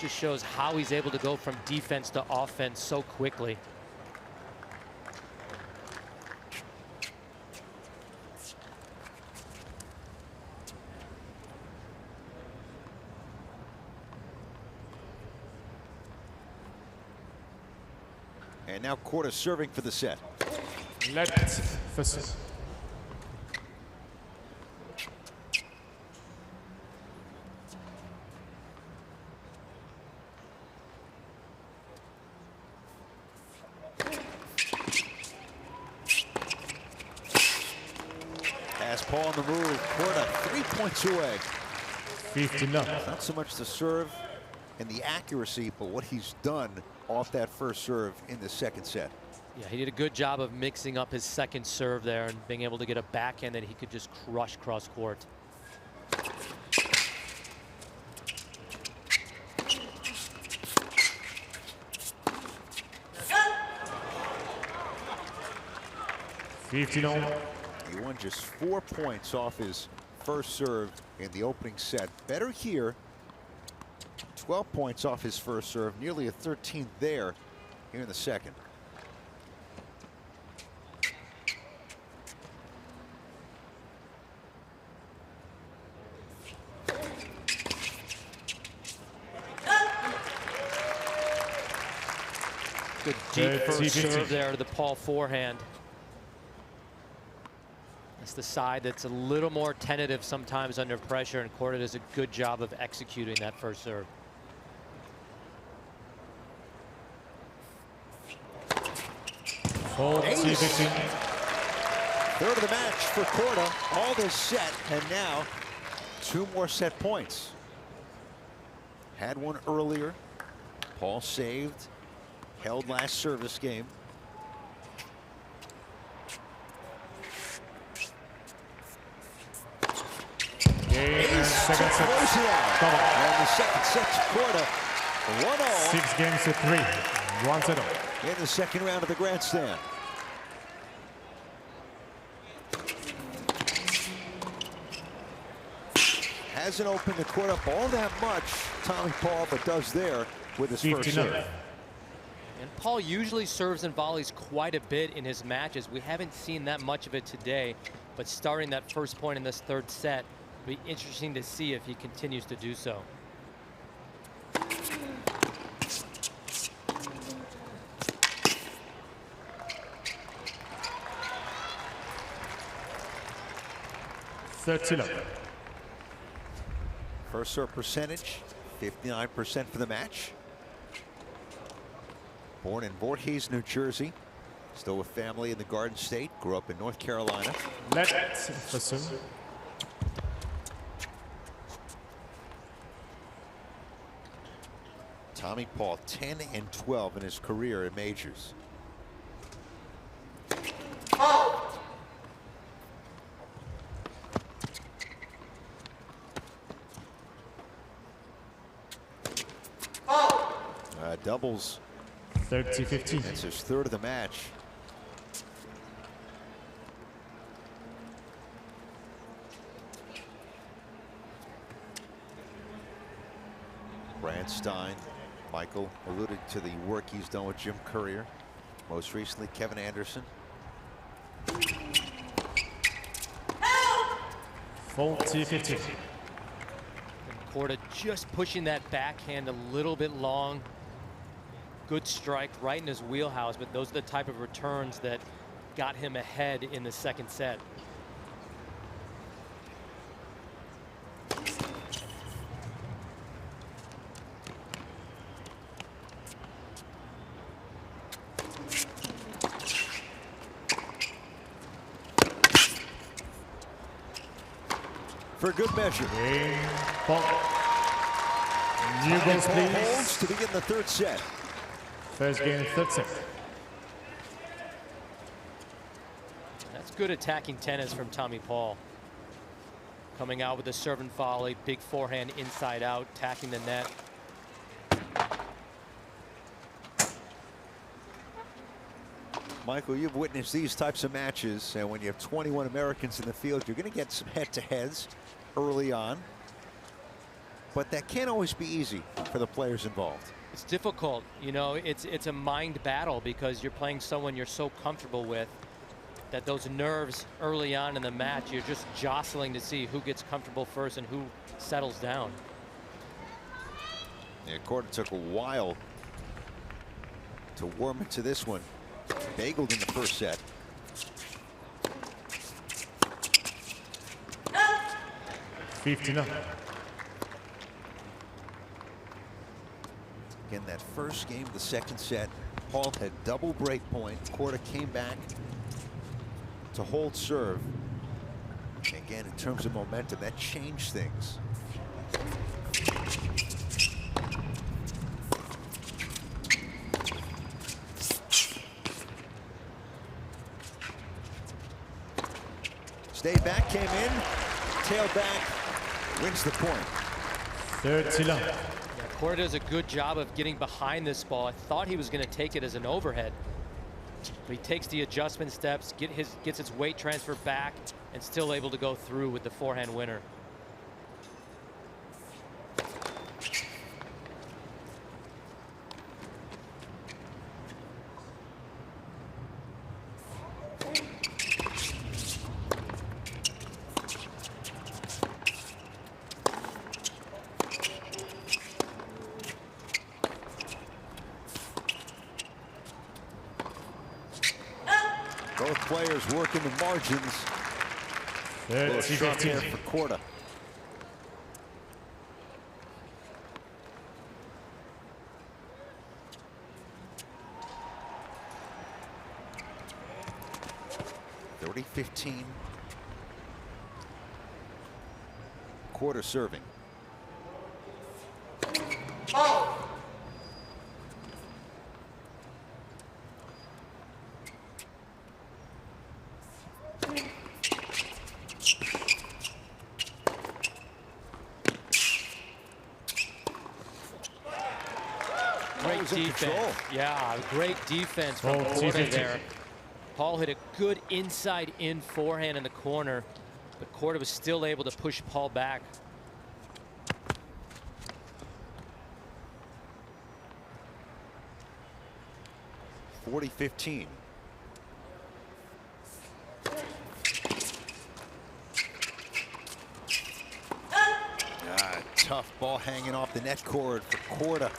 just shows how he's able to go from defense to offense so quickly. And now Corda serving for the set. Let Fussell. As Paul on the move, Corda 3 points away. 15-0. Not so much the serve and the accuracy, but what he's done off that first serve in the second set. Yeah, he did a good job of mixing up his second serve there and being able to get a backhand that he could just crush cross court. He won just 4 points off his first serve in the opening set. Better here. 12 points off his first serve, nearly a 13th there here in the second. Good deep first serve there to the Paul forehand. That's the side that's a little more tentative sometimes under pressure, and Corda does a good job of executing that first serve. Ace. Third of the match for Corda. All this set, and now 2 more set points. Had one earlier. Paul saved. Held last service game. Second set. And the second set to Corda. 1-all. 6 games to 3. 1-0. In the second round of the grandstand. Hasn't opened the court up all that much, Tommy Paul, but does there with his first serve. And Paul usually serves and volleys quite a bit in his matches. We haven't seen that much of it today, but starting that first point in this third set, it'll be interesting to see if he continues to do so. First serve percentage, 59% for the match. Born in Voorhees, New Jersey. Still with family in the Garden State. Grew up in North Carolina. Tommy Paul 10 and 12 in his career in majors. doubles. 30-15. That's his third of the match. Brandstein. Michael alluded to the work he's done with Jim Courier. Most recently, Kevin Anderson. 40-15. Corda just pushing that backhand a little bit long. Good strike right in his wheelhouse, but those are the type of returns that got him ahead in the second set. For good measure. New balls, please. Holds to begin the third set. First game, third set. That's good attacking tennis from Tommy Paul. Coming out with a serve and volley, big forehand inside out, attacking the net. Michael, you've witnessed these types of matches, and when you have 21 Americans in the field, you're going to get some head-to-heads early on. But that can't always be easy for the players involved. It's difficult, you know, it's a mind battle because you're playing someone you're so comfortable with that those nerves early on in the match, you're just jostling to see who gets comfortable first and who settles down. Yeah, Corda took a while to warm into this one. Bageled in the first set. $59. Again, that first game of the second set, Paul had double break point. Corda came back to hold serve. Again, in terms of momentum, that changed things. Stayed back, came in, tailed back, wins the point. 30 love. Yeah, Corda does a good job of getting behind this ball. I thought he was going to take it as an overhead, but he takes the adjustment steps, gets his weight transfer back, and still able to go through with the forehand winner. Both players working the margins. 30-15 for Corda. $30-15. Corda serving. Great defense. Yeah, great defense from Corda there. Paul hit a good inside-in forehand in the corner, but Corda was still able to push Paul back. $40-15. Tough ball hanging off the net cord for Corda.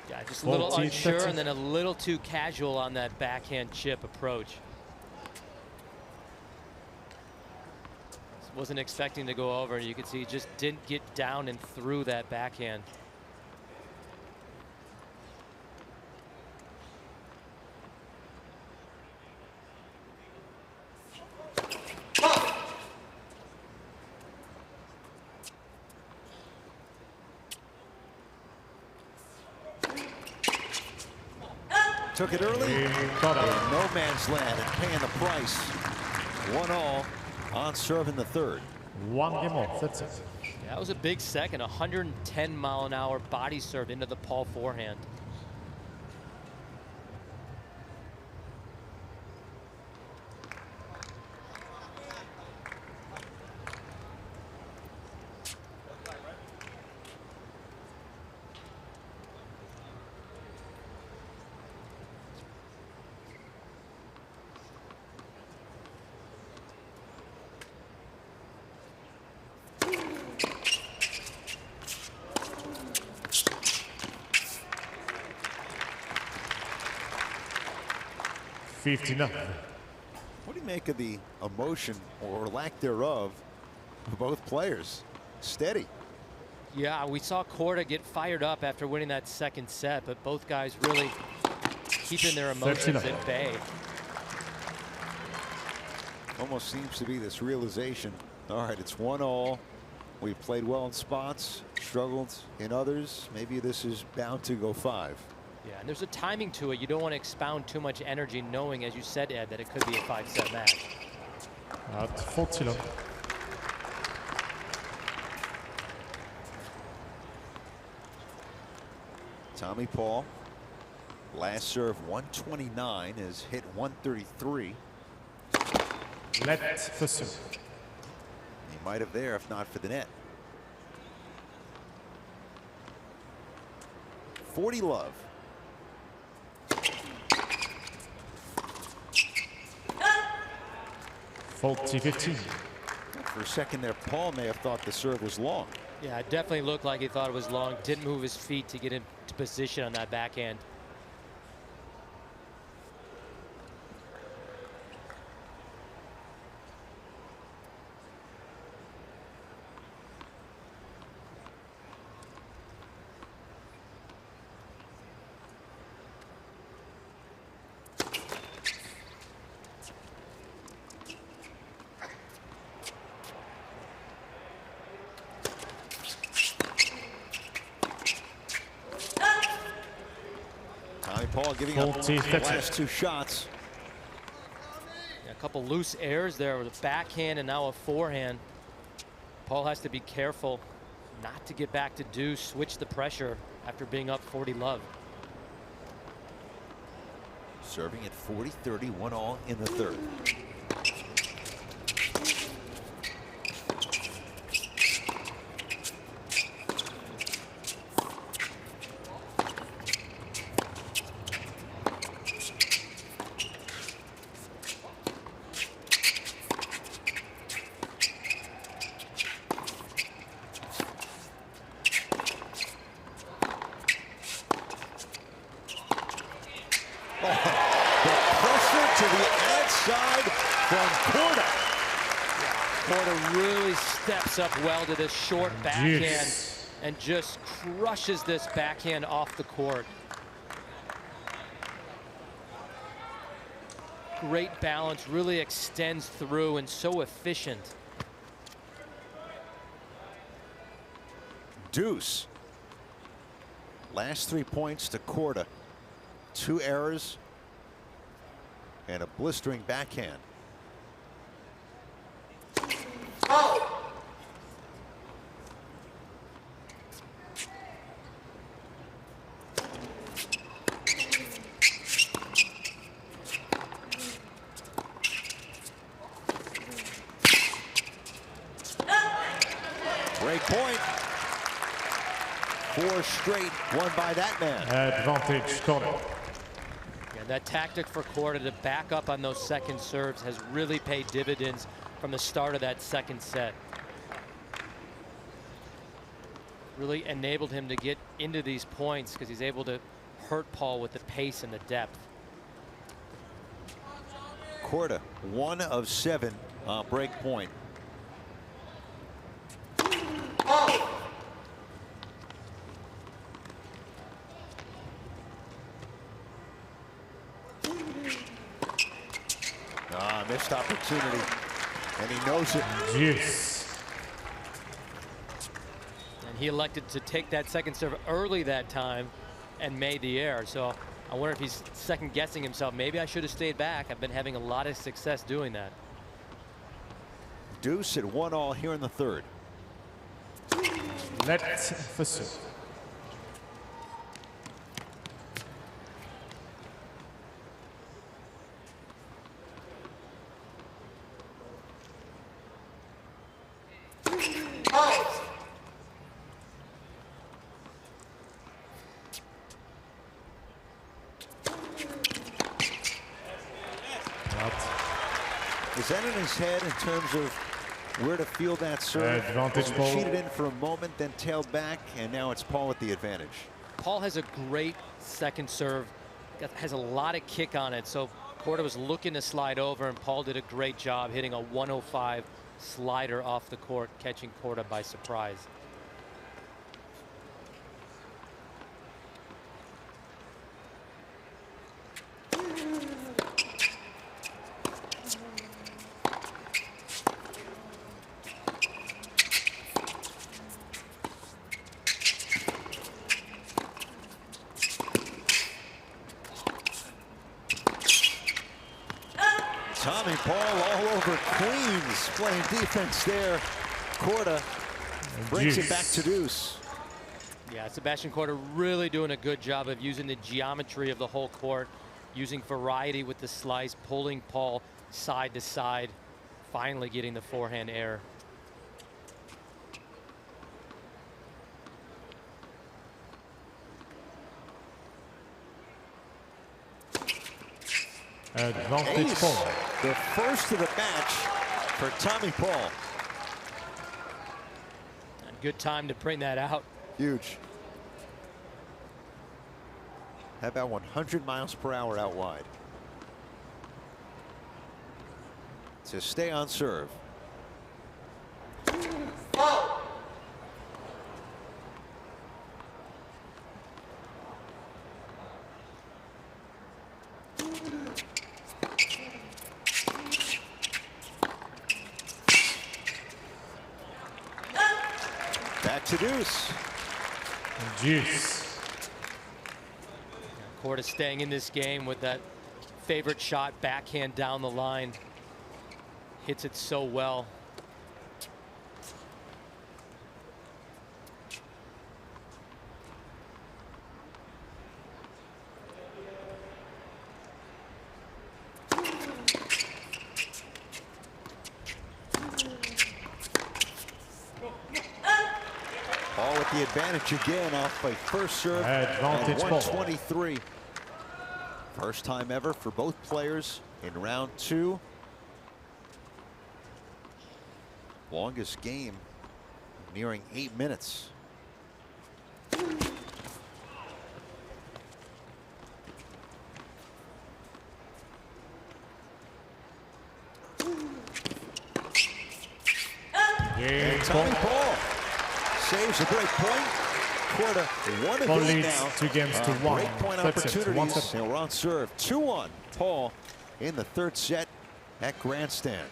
Yeah, just a little unsure and then a little too casual on that backhand chip approach. Wasn't expecting to go over. You could see he just didn't get down and through that backhand. Took it early. No man's land and paying the price. 1-all on serve in the third. One game off. That's it. Yeah, That was a big second, 110-mile-an-hour body serve into the Paul forehand. What do you make of the emotion or lack thereof of both players? Steady. Yeah, we saw Corda get fired up after winning that second set, but both guys really keeping their emotions at bay. Almost seems to be this realization. All right, it's 1-all. We've played well in spots, struggled in others. Maybe this is bound to go 5. Yeah, and there's a timing to it. You don't want to expound too much energy knowing, as you said, Ed, that it could be a 5-set match. Tommy Paul, last serve 129, has hit 133. He might have there if not for the net. 40 love. Faulty 15. For a second there, Paul may have thought the serve was long. Yeah, it definitely looked like he thought it was long. Didn't move his feet to get into position on that backhand. Paul giving up the last 2 shots. Yeah, a couple loose airs there with a backhand and now a forehand. Paul has to be careful not to get back to deuce, switch the pressure after being up 40 love. Serving at 40-30, 1-all in the third. Corda really steps up well to this short backhand and just crushes this backhand off the court. Great balance, really extends through and so efficient. Deuce. Last 3 points to Corda. 2 errors and a blistering backhand. Break point. 4 straight won by that man. Advantage Corda. Yeah, that tactic for Corda to back up on those second serves has really paid dividends from the start of that second set. Really enabled him to get into these points because he's able to hurt Paul with the pace and the depth. Corda 1 of 7 break point. Missed opportunity, and he knows it. Yes. And he elected to take that second serve early that time and made the error. So I wonder if he's second guessing himself. Maybe I should have stayed back. I've been having a lot of success doing that. Deuce at 1-all here in the third. Let for serve. Is that in his head in terms of where to field that serve? Advantage ball. Cheated in for a moment, then tailed back, and now it's Paul with the advantage. Paul has a great second serve. Has a lot of kick on it. So Corda was looking to slide over, and Paul did a great job hitting a 105 slider off the court, catching Corda by surprise. Tommy Paul all over Queens, playing defense there. Corda brings it back to deuce. Yeah, Sebastian Korda really doing a good job of using the geometry of the whole court, using variety with the slice, pulling Paul side to side, finally getting the forehand error. Advantage Paul. The first of the match for Tommy Paul. And good time to bring that out. Huge. How about 100 miles per hour out wide? To stay on serve. Back to deuce. Deuce. Korda staying in this game with that favorite shot, backhand down the line. Hits it so well. Paul with the advantage again off a first serve. Advantage at ball. 123. First time ever for both players in round two. Longest game nearing 8 minutes. Game Tommy point. Paul saves a break point. Corda one of Paul eight leads now. 2 games to 1. Break point Third set, opportunities. 1-7. And we're on serve. 2-1. Paul in the third set at Grandstand.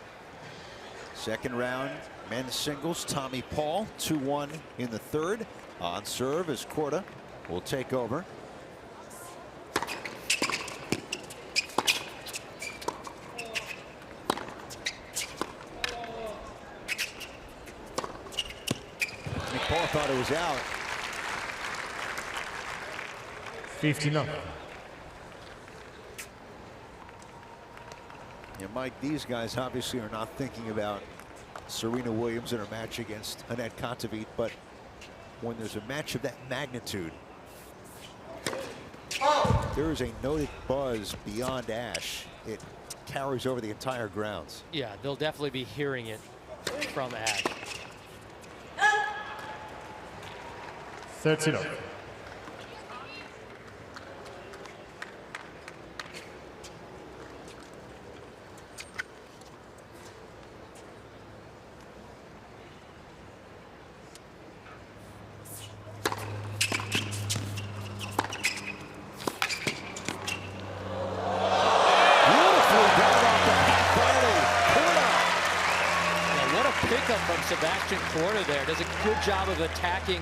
Second round men's singles. Tommy Paul 2-1 in the third. On serve as Corda will take over. Paul thought it was out. 59. Yeah, Mike, these guys obviously are not thinking about Serena Williams in her match against Anett Kontaveit, but when there's a match of that magnitude, there is a noted buzz beyond Ash. It carries over the entire grounds. Yeah, they'll definitely be hearing it from Ash. 13. Pickup from Sebastian Korda there. Does a good job of attacking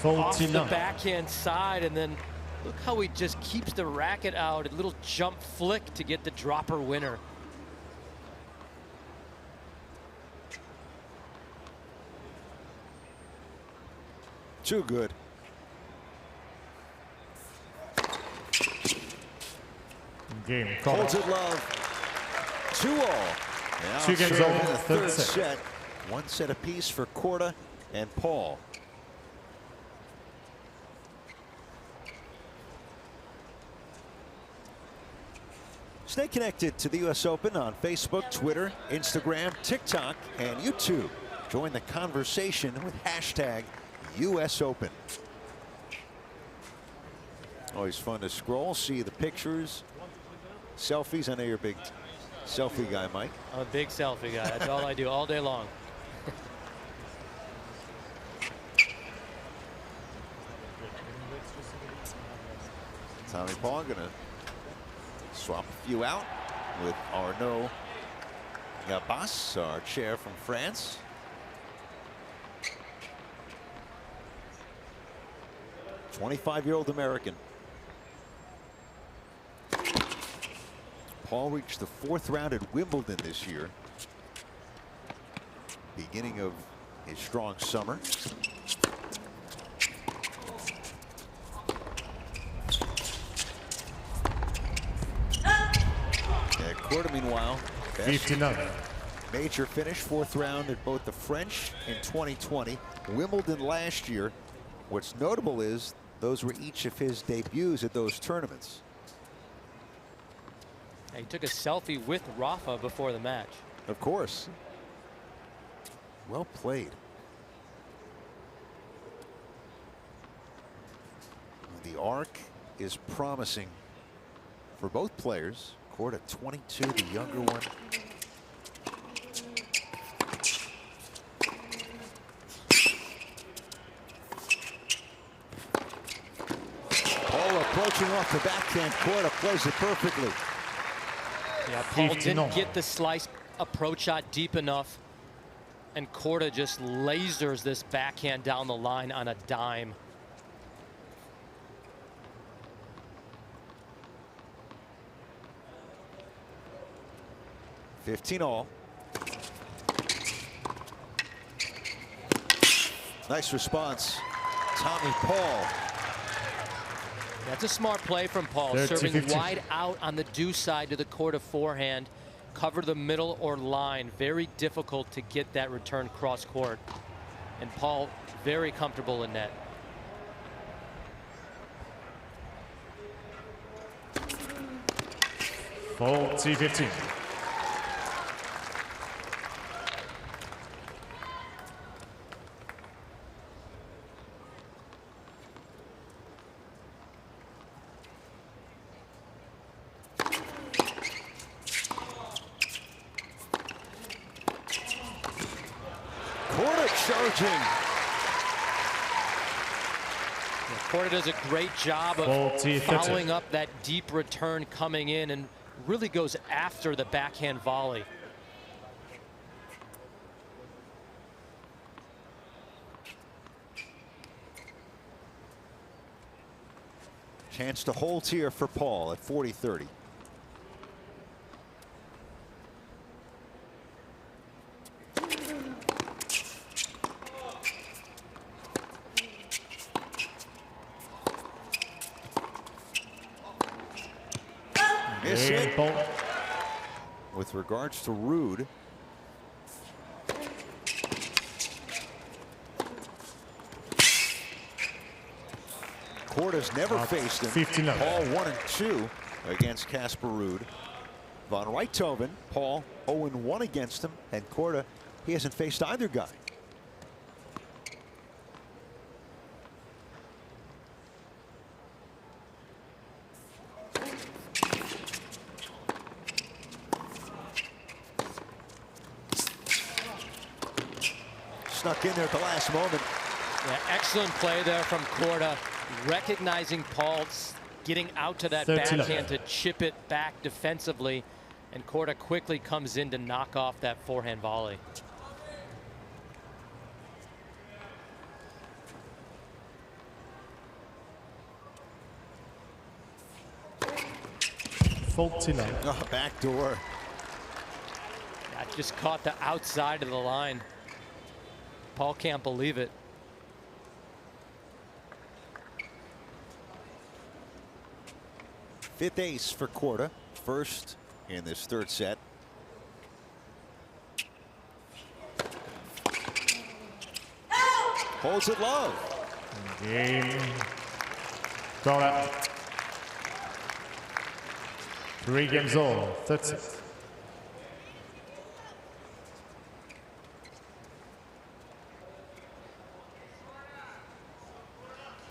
off the backhand side, and then look how he just keeps the racket out. A little jump flick to get the dropper winner. Too good. Game. Holds it love. 2-all. Now 2 games serving all, the third set. set. 1 set apiece for Corda and Paul. Stay connected to the U.S. Open on Facebook, Twitter, Instagram, TikTok, and YouTube. Join the conversation with #US Open. Always fun to scroll, see the pictures, selfies. I know you're a big selfie guy, Mike. I'm a big selfie guy. That's all I do all day long. Tommy Paul gonna swap a few out with Arnaud Gabas, our chair from France. '25-year-old American. Paul reached the 4th round at Wimbledon this year. Beginning of his strong summer. Corda, meanwhile, 59. Major finish, 4th round at both the French in 2020, Wimbledon last year. What's notable is those were each of his debuts at those tournaments. He took a selfie with Rafa before the match. Of course. Well played. The arc is promising for both players. Corda 22, the younger one. Paul approaching off the backhand. Corda plays it perfectly. Yeah, Paul didn't get the slice approach shot deep enough, and Corda just lasers this backhand down the line on a dime. $15-all. Nice response. Tommy Paul. That's a smart play from Paul, serving wide out on the deuce side to the Corda forehand. Cover the middle or line. Very difficult to get that return cross court. And Paul very comfortable in net. Full T15. Corda charging. Corda does a great job of following up that deep return coming in and really goes after the backhand volley. Chance to hold here for Paul at 40-30. Miss it. With regards to Rude, Corda's never faced him. 59. Paul 1 and 2 against Casper Ruud. Von Richthofen, Paul 0 and 1 against him, and Corda, he hasn't faced either guy. Snuck in there at the last moment. Yeah, excellent play there from Corda, recognizing Paul getting out to that backhand to chip it back defensively, and Corda quickly comes in to knock off that forehand volley. Oh, back door. That just caught the outside of the line. Paul can't believe it. Fifth ace for Corda. First in this third set. Holds it low. Game. Corda. 3 games all. Third set.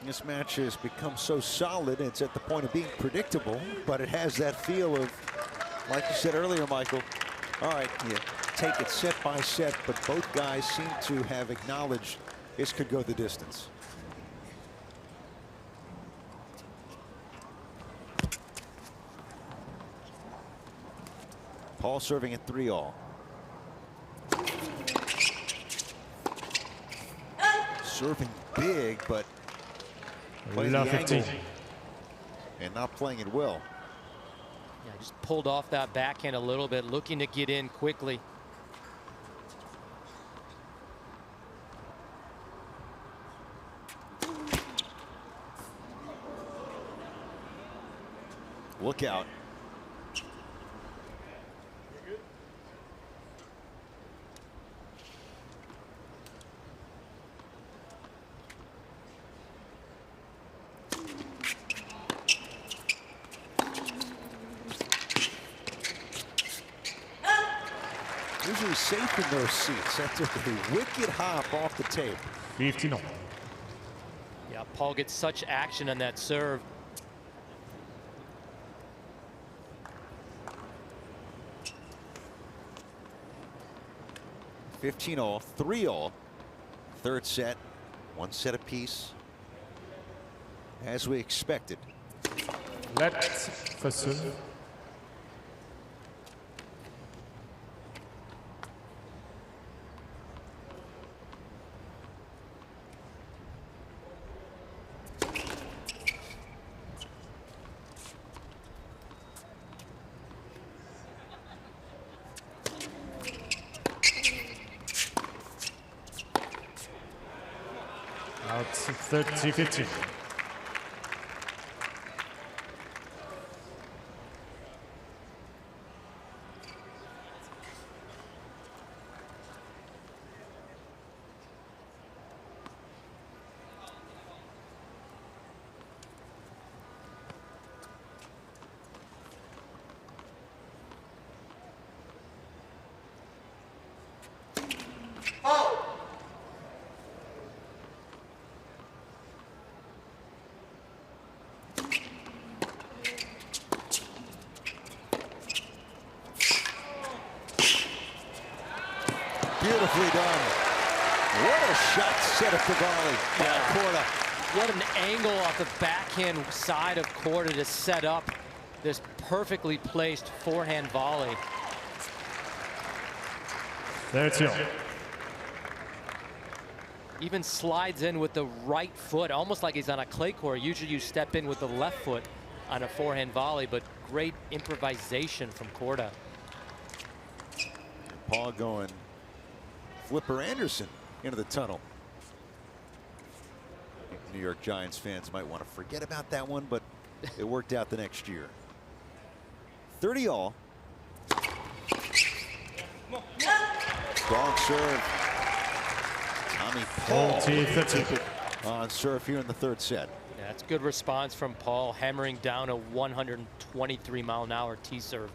This match has become so solid, it's at the point of being predictable, but it has that feel of, like you said earlier, Michael, all right, you take it set by set, but both guys seem to have acknowledged this could go the distance. Paul serving at 3-all. Serving big, but playing the angle and not playing it well. Yeah, just pulled off that backhand a little bit, looking to get in quickly. Look out. Usually safe in those seats. That took a wicked hop off the tape. 15-all. Yeah, Paul gets such action on that serve. $15-all, 3-all. Third set, 1 set apiece. As we expected. Let Fasun. Out 30-15. Beautifully done. What a shot set up the volley by Corda. What an angle off the backhand side of Corda to set up this perfectly placed forehand volley. 30-all. Even slides in with the right foot, almost like he's on a clay court. Usually you step in with the left foot on a forehand volley, but great improvisation from Corda. Paul going Flipper Anderson into the tunnel. New York Giants fans might want to forget about that one, but it worked out the next year. 30-all. Strong serve. Tommy Paul on serve here in the third set. Yeah, it's good response from Paul, hammering down a 123-mile-an-hour tee serve.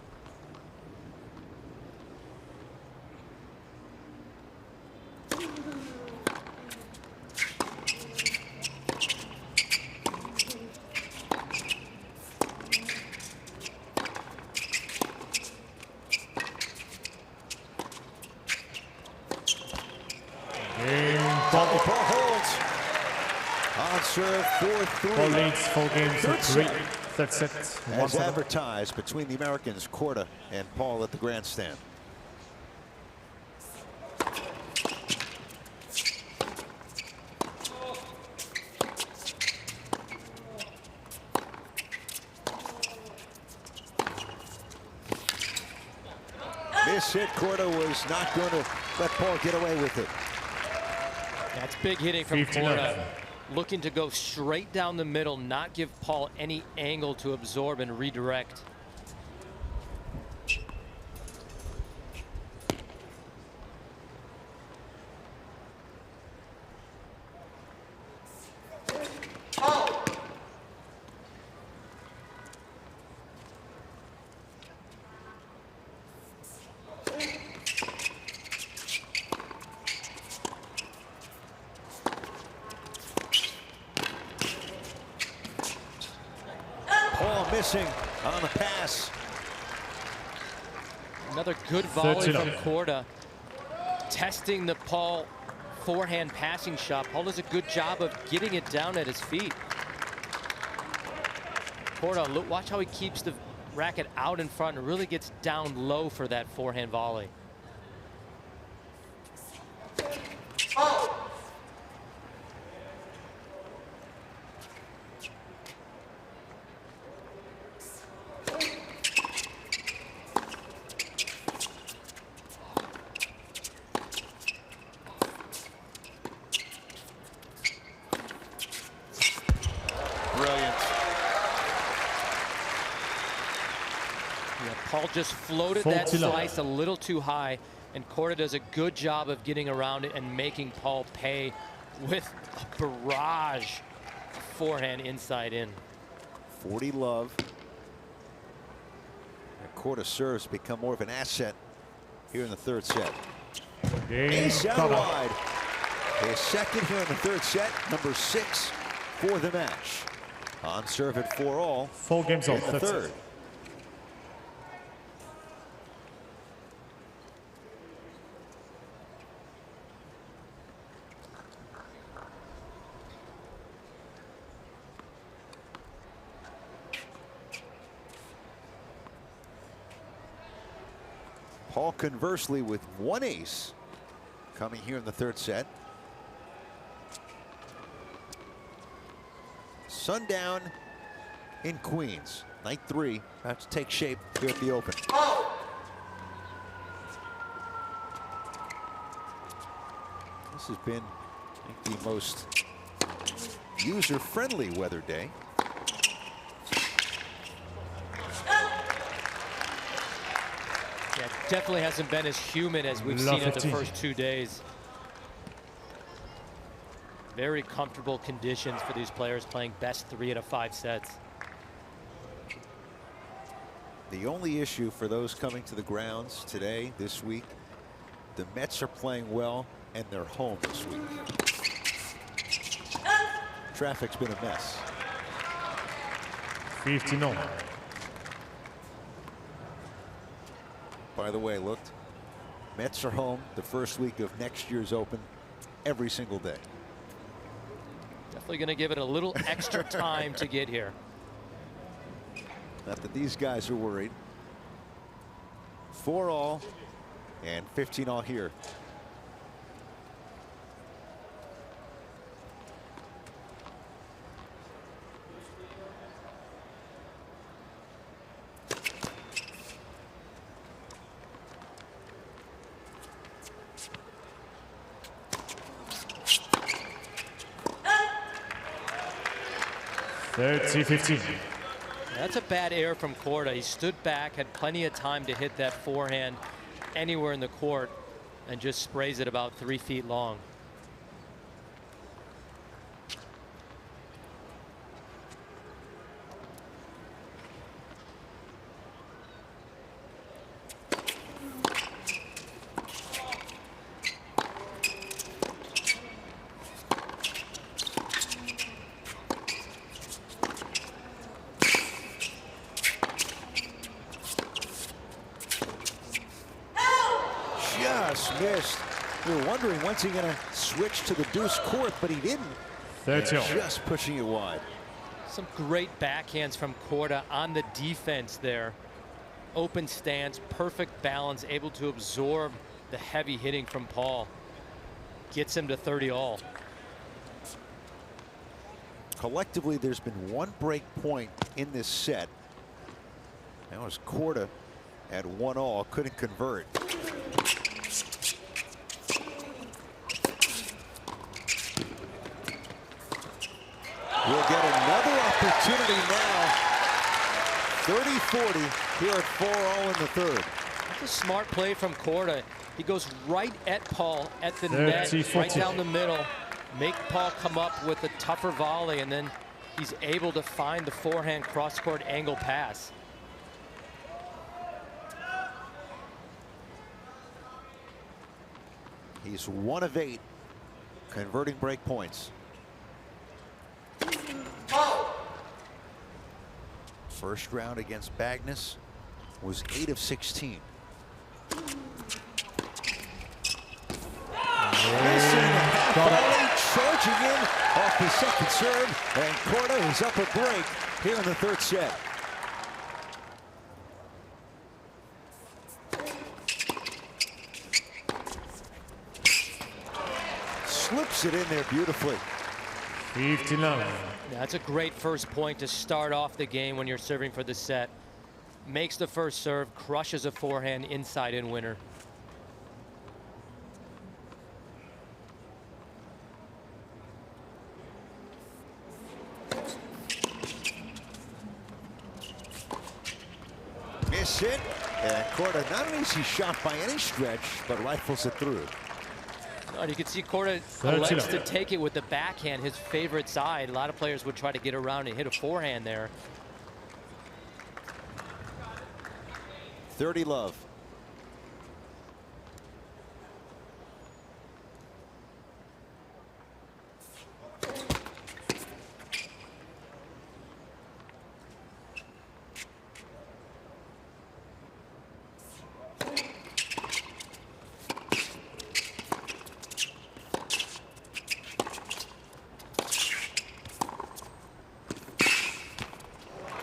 Paul holds on serve 4-3. Paul leads 4 games to 3. Third set. As advertised between the Americans, Corda and Paul at the grandstand. Miss hit. Corda was not going to let Paul get away with it. That's big hitting from Corda. looking to go straight down the middle, not give Paul any angle to absorb and redirect. Paul missing on the pass. Another good volley from Corda, testing the Paul forehand passing shot. Paul does a good job of getting it down at his feet. Corda, look, watch how he keeps the racket out in front and really gets down low for that forehand volley. Brilliant. Yeah, Paul just floated that slice a little too high, and Corda does a good job of getting around it and making Paul pay with a barrage of forehand inside in. 40 love. And Corda serves become more of an asset here in the third set. Ace out wide. His second here in the third set, number 6 for the match. On serve at 4-all. 4 games in off. the third. Paul conversely with 1 ace coming here in the third set. Sundown in Queens. Night 3 about to take shape here at the Open. This has been, I think, the most user-friendly weather day. Yeah, definitely hasn't been as humid as we've seen it the first 2 days. Very comfortable conditions for these players playing best 3 out of 5 sets. The only issue for those coming to the grounds today, this week, the Mets are playing well and they're home this week. Traffic's been a mess. 59. By the way, looked, Mets are home the first week of next year's Open every single day. Definitely going to give it a little extra time to get here. Not that these guys are worried. 4-all and 15-all here. $30-15. That's a bad error from Corda. He stood back, had plenty of time to hit that forehand anywhere in the court, and just sprays it about 3 feet long. Just missed. We were wondering when's he going to switch to the deuce court, but he didn't. 30. Just pushing it wide. Some great backhands from Corda on the defense there. Open stance, perfect balance, able to absorb the heavy hitting from Paul. Gets him to 30-all. Collectively, there's been 1 break point in this set. That was Corda at 1-all, couldn't convert. will get another opportunity now. 30-40 here at 4-0 in the third. That's a smart play from Corda. He goes right at Paul at the net, right down the middle. Make Paul come up with a tougher volley, and then he's able to find the forehand cross-court angle pass. He's 1 of 8 converting break points. First round against Magnus was 8 of 16. Volley charging in off the second serve, and Corda is up a break here in the third set. Slips it in there beautifully. 59. That's a great first point to start off the game when you're serving for the set. Makes the first serve, crushes a forehand inside in winner. Miss it, and Corda, not an easy shot by any stretch, but rifles it through. You can see Corda elects to take it with the backhand, his favorite side. A lot of players would try to get around and hit a forehand there. 30 love.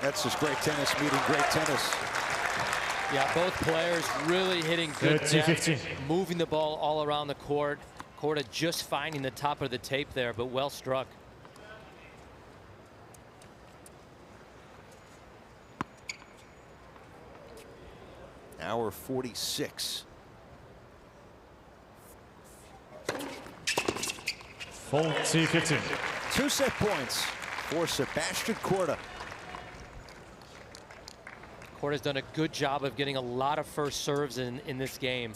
That's just great tennis meeting great tennis. Yeah, both players really hitting good depth, moving the ball all around the court. Corda just finding the top of the tape there, but well struck. Hour 46. 40-15. 2 set points for Sebastian Korda. Corda's done a good job of getting a lot of first serves in this game.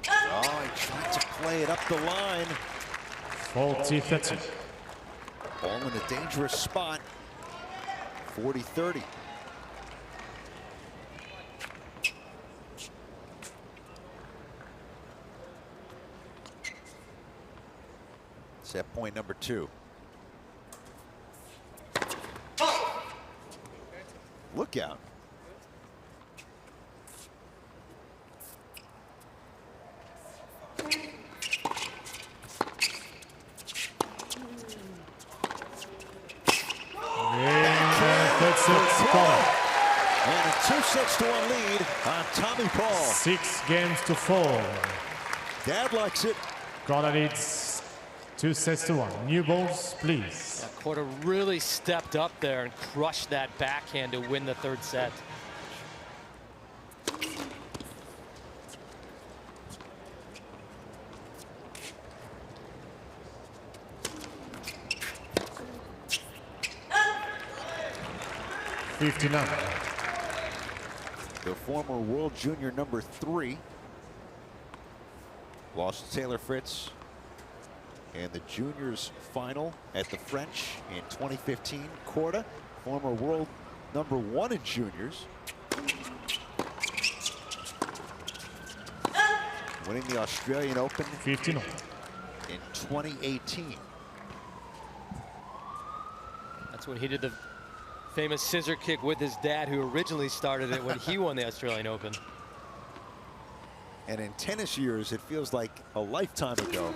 Oh, he tried to play it up the line. 40-30. Ball in a dangerous spot. 40-30. Set point number 2. Look out. And a 2-6-1 lead on Tommy Paul. 6-4. Dad likes it. Corda leads 2-1. New balls, please. Yeah, Corda really stepped up there and crushed that backhand to win the third set. The former world junior number 3 lost to Taylor Fritz in the juniors final at the French in 2015. Corda, former world number 1 in juniors, winning the Australian Open 15. in 2018. That's when he did the famous scissor kick with his dad, who originally started it when he won the Australian Open. And in tennis years, it feels like a lifetime ago.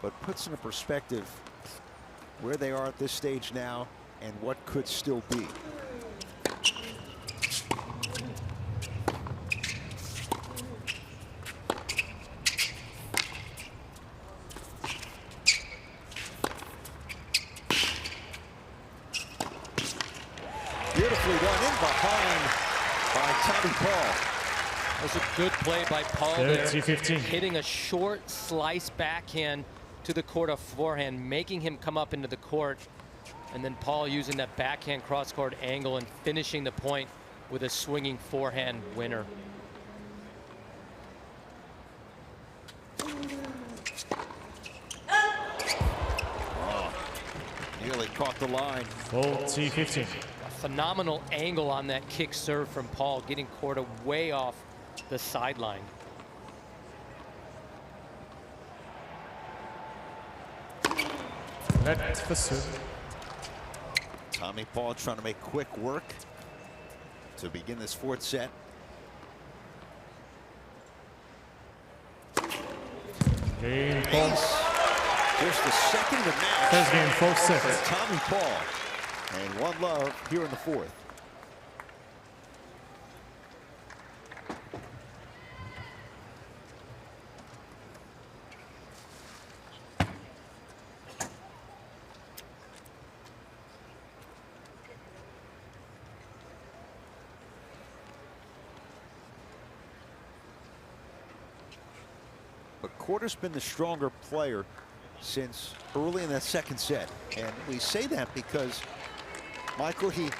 But puts into perspective where they are at this stage now and what could still be. beautifully done in behind by Tommy Paul. That was a good play by Paul there, 30-15. hitting a short slice backhand to the Corda forehand, making him come up into the court, and then Paul using that backhand cross-court angle and finishing the point with a swinging forehand winner. Nearly caught the line. 40-15. A phenomenal angle on that kick serve from Paul, getting Corda way off the sideline. Net for serve. Tommy Paul trying to make quick work to begin this fourth set. Game Paul. Just the second of the match. First game, fourth set. For Tommy Paul. And 1-love here in the fourth. But Corda's been the stronger player since early in that second set. And we say that because, Michael, he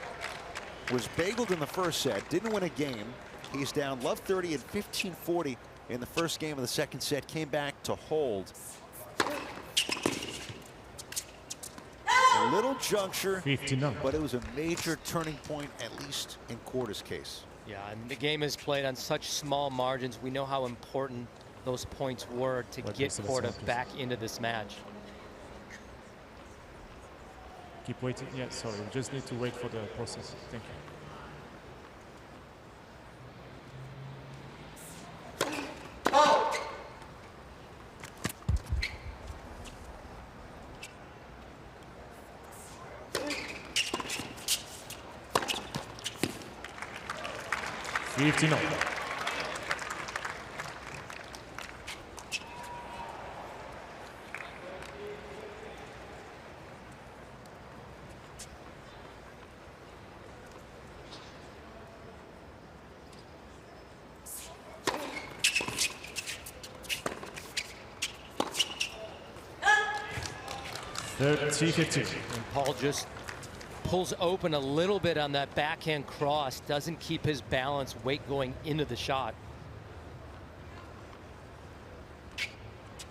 was bageled in the first set, didn't win a game. He's down love 30 and 15-40 in the first game of the second set, came back to hold. A little juncture, 59. but it was a major turning point, at least in Corda's case. Yeah, and the game is played on such small margins. We know how important those points were to get Corda back into this match. Keep waiting. Yeah, sorry. We just need to wait for the process. Thank you. $15. 30-15. And Paul just pulls open a little bit on that backhand cross, doesn't keep his balance, weight going into the shot.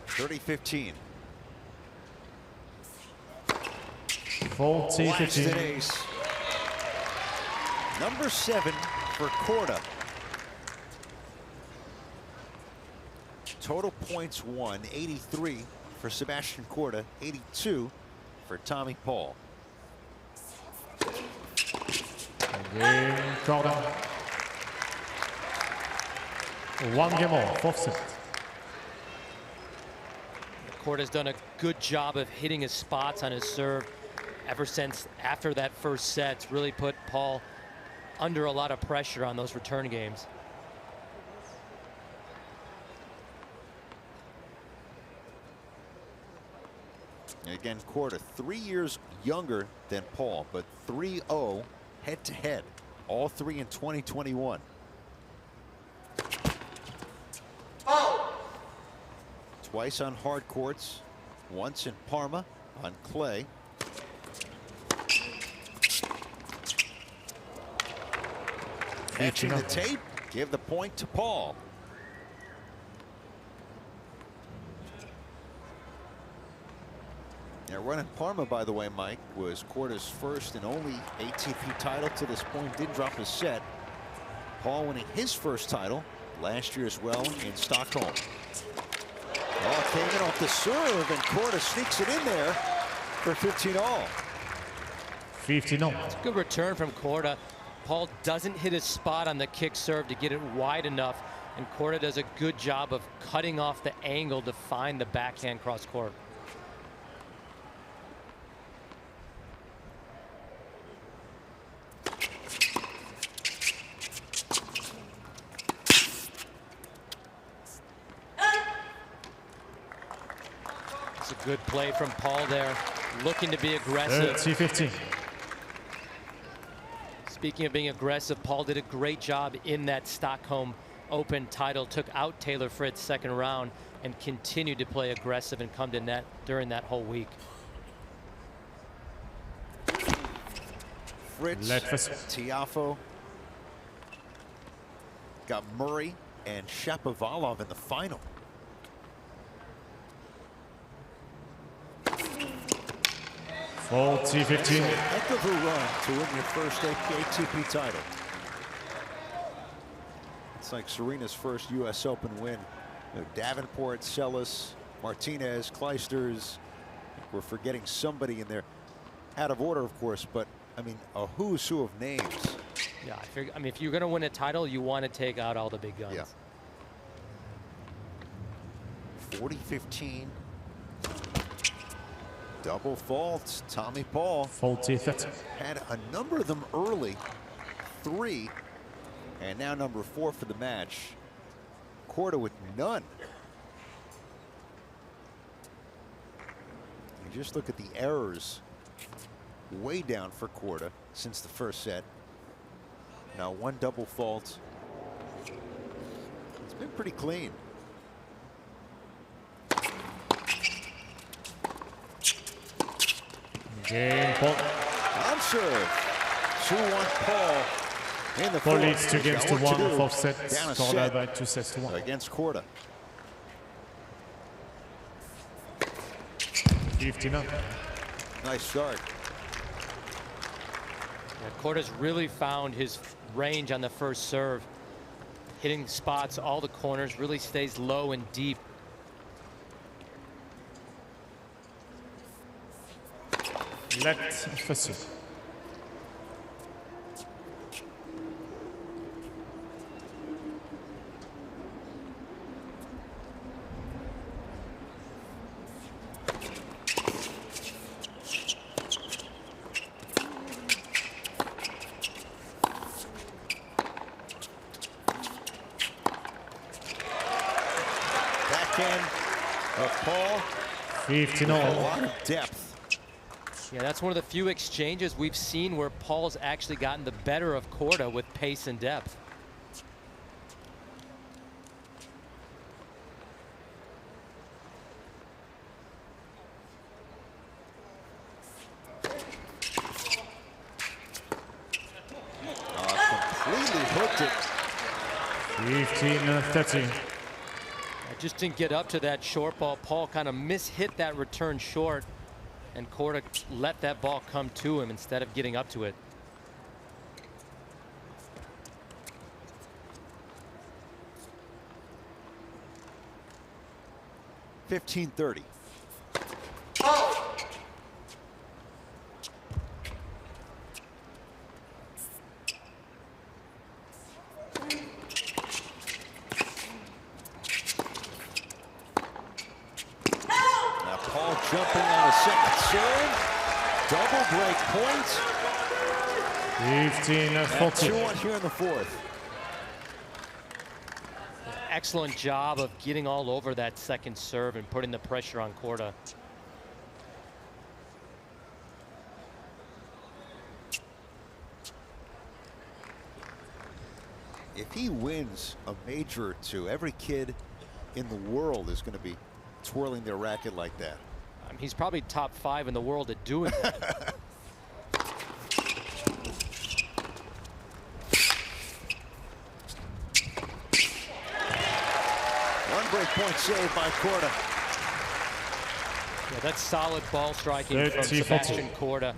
30-15. 40-15. Ace. Number 7 for Corda. Total points won, 83 for Sebastian Korda, 82 for Tommy Paul. Game Corda. One game more, fourth set. Corda's done a good job of hitting his spots on his serve ever since after that first set. It's really put Paul under a lot of pressure on those return games. Again, Corda 3 years younger than Paul, but 3-0 head-to-head, all three in 2021. Twice on hard courts, once in Parma on clay. Catching the tape, give the point to Paul. Now, run in Parma, by the way, Mike, was Corda's first and only ATP title to this point. Didn't drop a set. Paul winning his first title last year as well in Stockholm. Oh, came in off the serve, and Corda sneaks it in there for 15-all. 15-all. It's a good return from Corda. Paul doesn't hit his spot on the kick serve to get it wide enough, and Corda does a good job of cutting off the angle to find the backhand cross court. It's a good play from Paul there, looking to be aggressive. 30-15. Speaking of being aggressive, Paul did a great job in that Stockholm Open title, took out Taylor Fritz second round and continued to play aggressive and come to net during that whole week. Fritz, Tiafoe, got Murray and Shapovalov in the final. Fault T15. Heck of a run to win your first ATP title. It's like Serena's first U.S. Open win. You know, Davenport, Celis, Martinez, Clijsters. We're forgetting somebody in there. Out of order, of course, but I mean, a who's who of names. Yeah, I mean, if you're going to win a title, you want to take out all the big guns. Yeah. 40-15. Double faults. Tommy Paul. Fault T30. Had a number of them early. 3. And now number 4 for the match. Corda with none. You just look at the errors. Way down for Corda since the first set. Now 1 double fault. It's been pretty clean. Game point. On serve. 2-1 Paul in the Paul fourth. leads 2 games to 1, fourth set. Down a Corda set by 2 sets to 1. against Corda. 15 up. Nice start. Yeah, Corda's really found his range on the first serve. Hitting spots, all the corners, really stays low and deep. Let Fessy. Backhand of Paul. 15 A all. lot of depth. Yeah, that's one of the few exchanges we've seen where Paul's actually gotten the better of Corda with pace and depth. Completely hooked it. 15-30. I just didn't get up to that short ball. Paul kind of mishit that return short, and Corda let that ball come to him instead of getting up to it. $15-30. Now Paul jumping on a second serve. Double break point. 15-40. 2-1 here in the fourth. Excellent job of getting all over that second serve and putting the pressure on Corda. If he wins a major or two, every kid in the world is going to be twirling their racket like that. He's probably top 5 in the world at doing that. One break point saved by Corda. Yeah, that's solid ball striking from 30-40. Sebastian Korda.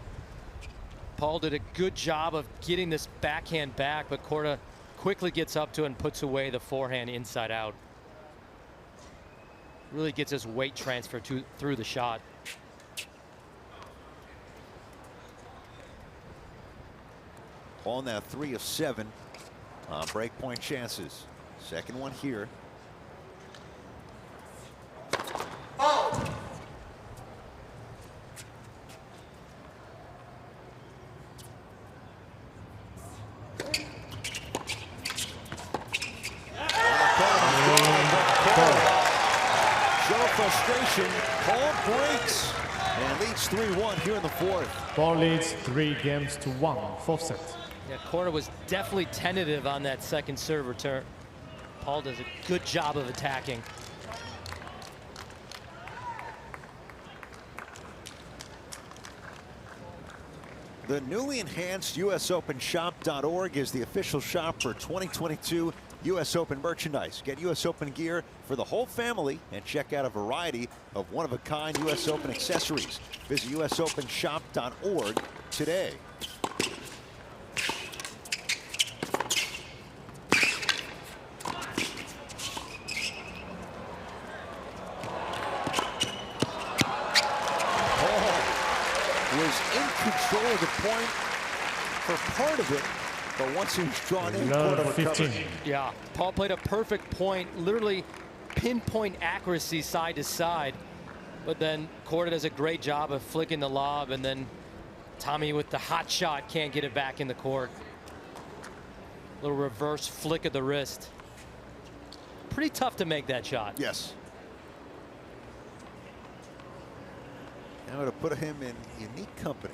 Paul did a good job of getting this backhand back, but Korda quickly gets up to it and puts away the forehand inside out. Really gets his weight transfer through the shot. Paul now 3 of 7 on break point chances. Second one here. Frustration. Paul breaks and leads 3-1 here in the fourth. Paul leads 3 games to 1, fourth set. Yeah, Corda was definitely tentative on that second serve return. Paul does a good job of attacking. The newly enhanced USOpenShop.org is the official shop for 2022 US Open merchandise. Get US Open gear for the whole family and check out a variety of one-of-a-kind US Open accessories. Visit USOpenShop.org today. Was in control of the point for part of it, but once he was drawn in, Corda recovered. Yeah, Paul played a perfect point, literally pinpoint accuracy side to side, but then Corda does a great job of flicking the lob, and then Tommy with the hot shot can't get it back in the court. Little reverse flick of the wrist. Pretty tough to make that shot. Yes. Now to put him in unique company.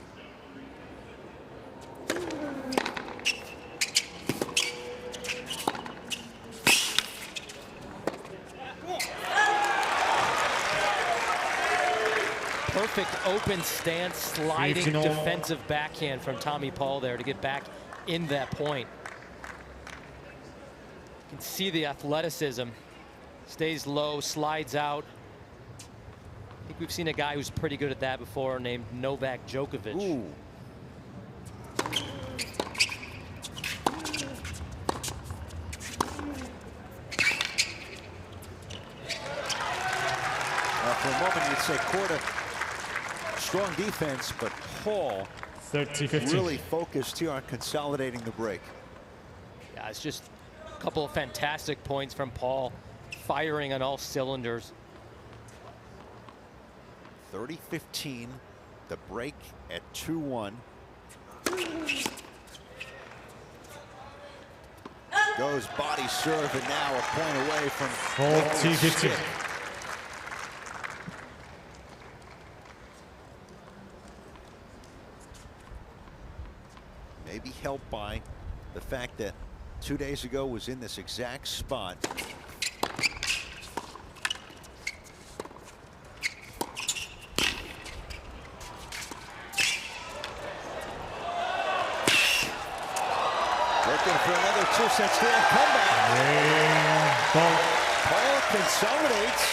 Perfect open stance, sliding defensive backhand from Tommy Paul there to get back in that point. You can see the athleticism. Stays low, slides out. I think we've seen a guy who's pretty good at that before, named Novak Djokovic. Ooh. For a moment, you'd say Corda, strong defense, but Paul 30-15. really focused here on consolidating the break. Yeah, it's just a couple of fantastic points from Paul, firing on all cylinders. 30-15, the break at 2-1. Goes body serve, and now a point away from 40-15. Maybe helped by the fact that 2 days ago was in this exact spot. Looking for another 2-set stand comeback. Paul consolidates.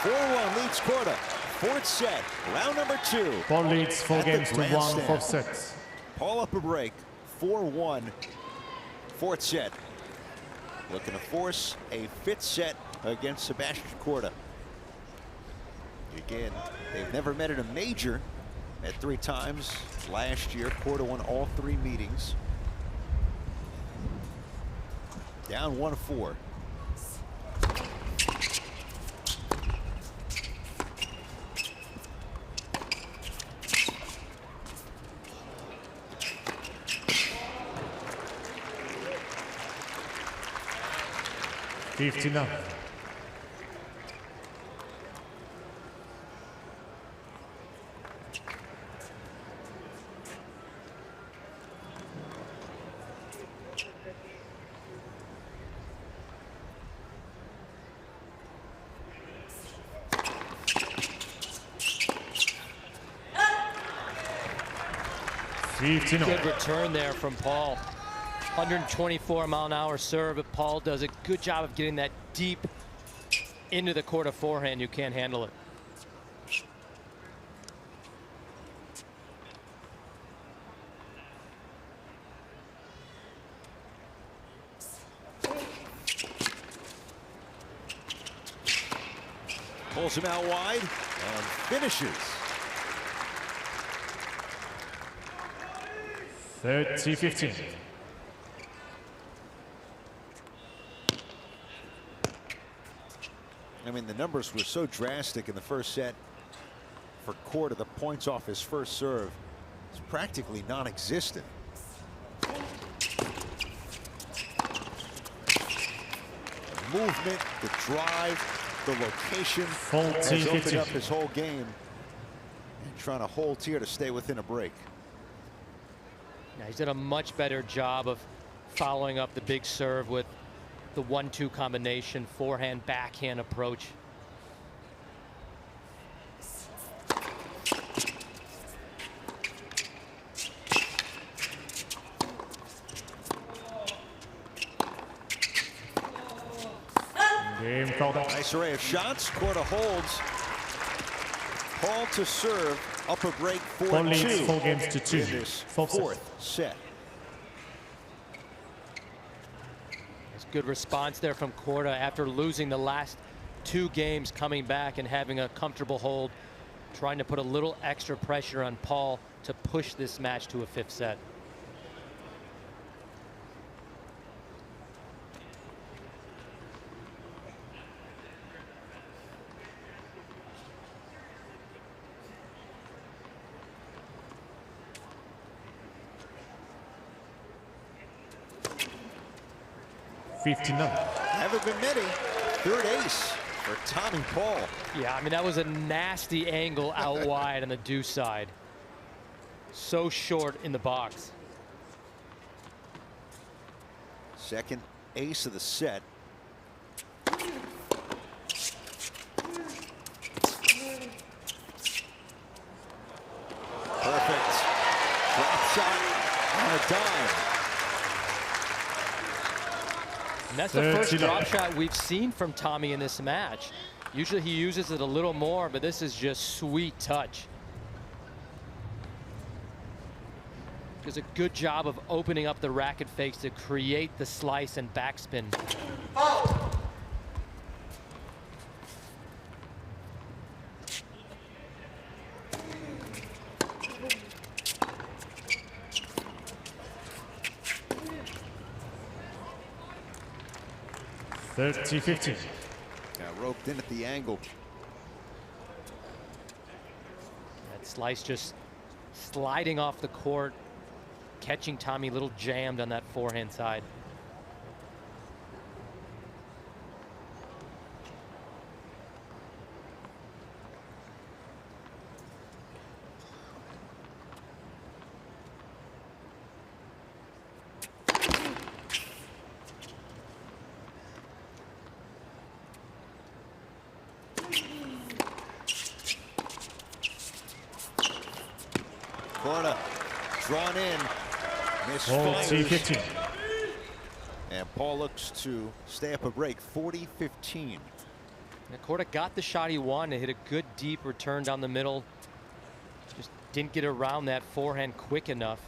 4-1 leads Corda. Fourth set, round number 2. Paul leads 4 games to 1, grandstand. 4 sets. Paul up a break, 4-1, fourth set. Looking to force a 5th set against Sebastian Korda. Again, they've never met at a major at 3 times. Last year, Korda won all 3 meetings. Down 1-4. $50. Good return there from Paul. 124-mile-an-hour serve, but Paul does a good job of getting that deep into the court of forehand. You can't handle it. Pulls him out wide and finishes. 30-15. I mean, the numbers were so drastic in the first set for Korda. The points off his first serve is practically non-existent. The movement, the drive, the location has opened up his whole game. And trying to hold here to stay within a break. Now he's done a much better job of following up the big serve with the 1-2 combination, forehand, backhand approach. Game called up. Nice array of shots. Corda holds. Paul to serve. Up a break 4-2. Paul leads 4 games to 2. In this Fourth fourth set. It's good response there from Corda after losing the last 2 games, coming back and having a comfortable hold, trying to put a little extra pressure on Paul to push this match to a 5th set. Haven't been many. 3rd ace for Tommy Paul. Yeah, I mean, that was a nasty angle out wide on the deuce side. So short in the box. 2nd ace of the set. Perfect. Drop shot on a dime. And that's the first drop shot we've seen from Tommy in this match. Usually he uses it a little more, but this is just sweet touch. Does a good job of opening up the racket fakes to create the slice and backspin. Oh. (30-15). Got roped in at the angle. That slice just sliding off the court, catching Tommy a little jammed on that forehand side. Corda drawn in. (15). And Paul looks to stay up a break. 40-15. Corda got the shot he wanted. Hit a good deep return down the middle. Just didn't get around that forehand quick enough.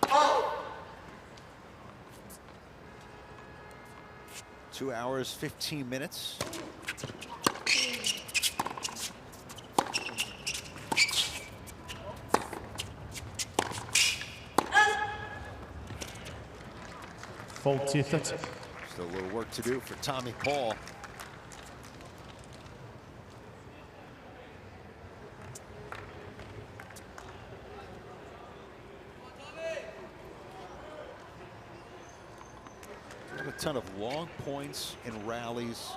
Oh. 2 hours, 15 minutes. (40-30). Still a little work to do for Tommy Paul. Not a ton of long points and rallies.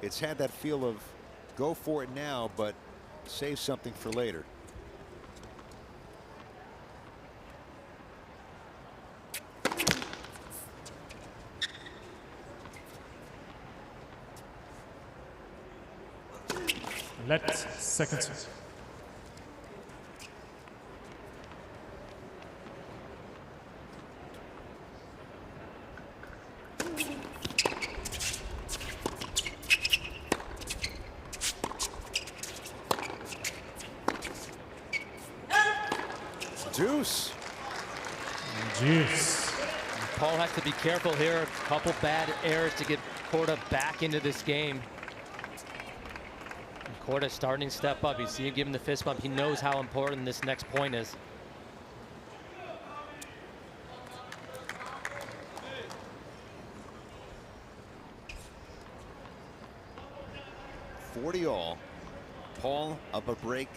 It's had that feel of go for it now, but save something for later. Let second set. Deuce. Deuce. Paul has to be careful here. A couple bad errors to get Corda back into this game. Corda starting to step up. You see him give him the fist bump. He knows how important this next point is. All. Paul up a break.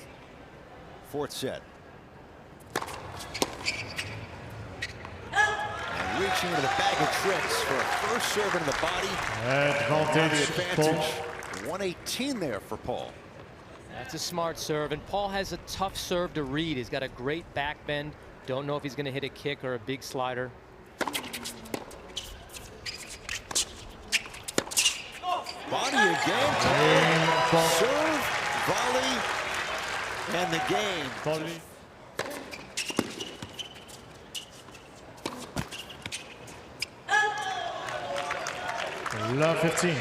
4th set. And reaching into the bag of tricks for a first serve into the body. Advantage. The advantage. 118 there for Paul. That's a smart serve, and Paul has a tough serve to read. He's got a great back bend. Don't know if he's going to hit a kick or a big slider. Body again. Serve, volley, and the game. Volley. Love 15.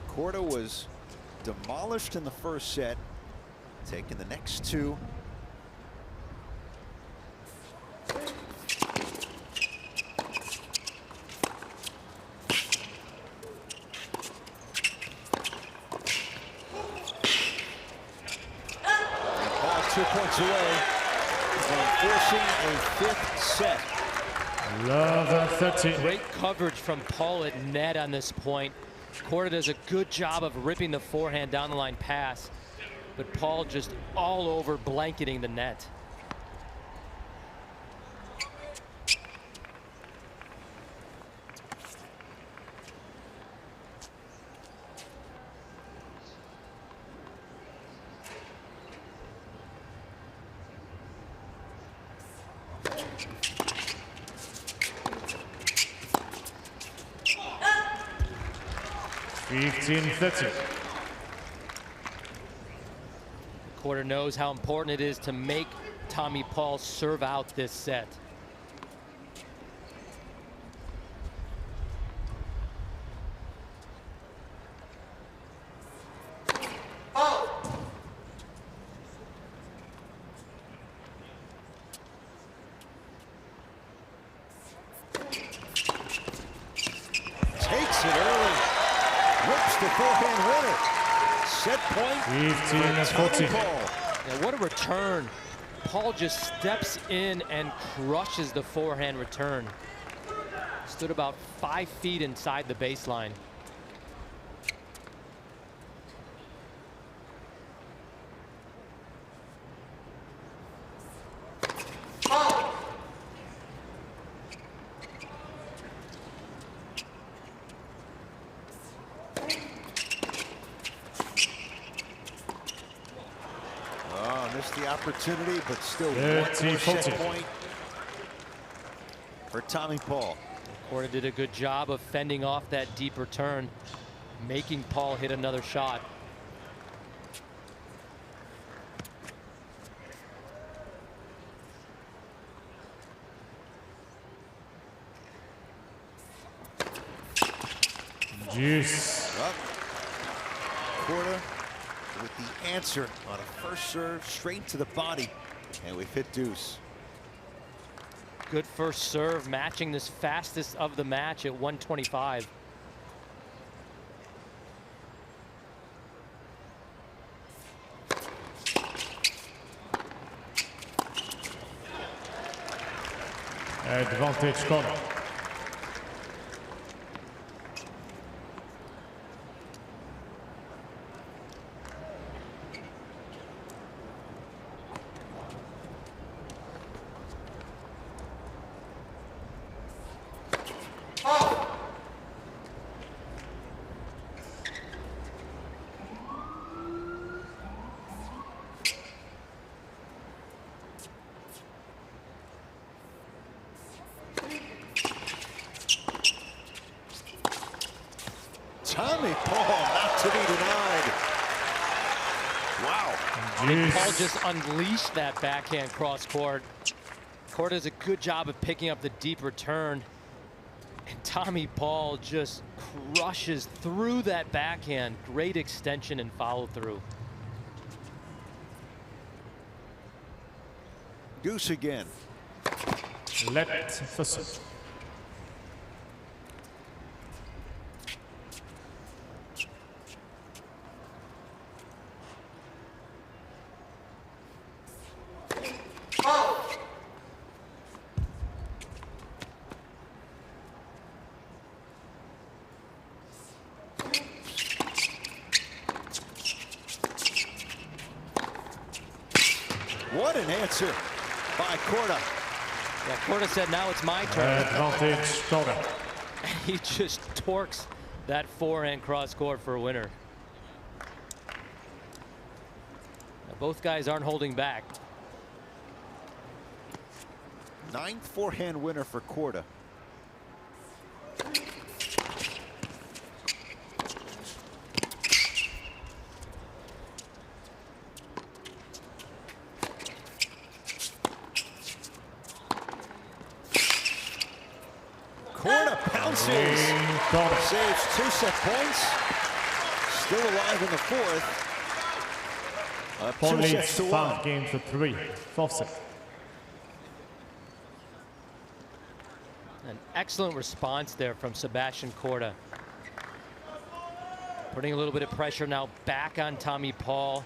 Corda was demolished in the first set, taking the next two. And Paul 2 points away from forcing a fifth set. Love 13. Great coverage from Paul at net on this point. Corda does a good job of ripping the forehand down the line pass, but Paul just all over blanketing the net. Corda knows how important it is to make Tommy Paul serve out this set. Takes it early. Rips the forehand winner. Set point. 15-14. Now what a return. Paul just steps in and crushes the forehand return. Stood about 5 feet inside the baseline. Missed the opportunity, but still 1 more set point for Tommy Paul. Corda did a good job of fending off that deep return, making Paul hit another shot. Juice. Up. Corda with the answer on a first serve straight to the body, and we've hit deuce. Good first serve, matching this fastest of the match at 125. Advantage Corda. Tommy Paul not to be denied. Wow. And Paul just unleashed that backhand cross court. Corda does a good job of picking up the deep return. And Tommy Paul just crushes through that backhand. Great extension and follow through. Deuce again. Let Fussell. What an answer by Corda. Yeah, Corda said, now it's my turn. Advantage Corda. He just torques that forehand cross court for a winner. Now, both guys aren't holding back. 9th forehand winner for Corda. Corda pounces. Saves 2 set points. Still alive in the 4th. Paul 2 leads sets to 1. 5 games to 3. 4th set. An excellent response there from Sebastian Korda. Putting a little bit of pressure now back on Tommy Paul.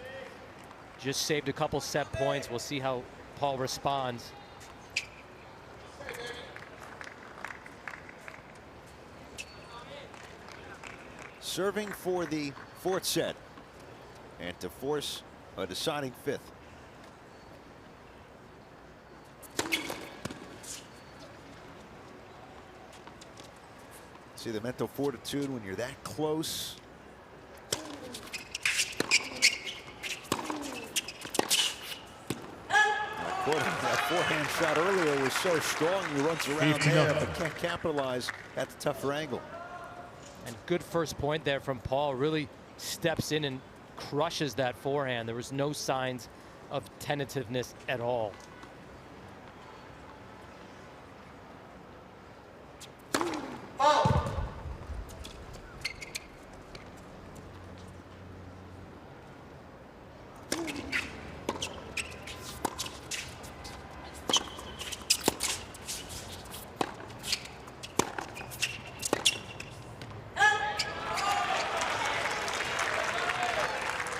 Just saved a couple set points. We'll see how Paul responds. Serving for the 4th set and to force a deciding 5th. See the mental fortitude when you're that close. That forehand shot earlier was so strong, he runs around there but can't capitalize at the tougher angle. And good first point there from Paul. Really steps in and crushes that forehand. There was no signs of tentativeness at all.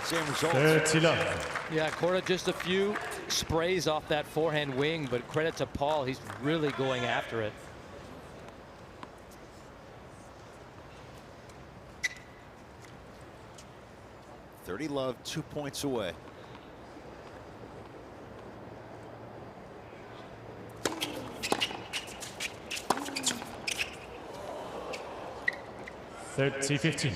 Same result. 30-love. Yeah, Corda just a few sprays off that forehand wing, but credit to Paul, he's really going after it. Love 2 points away. $30-15.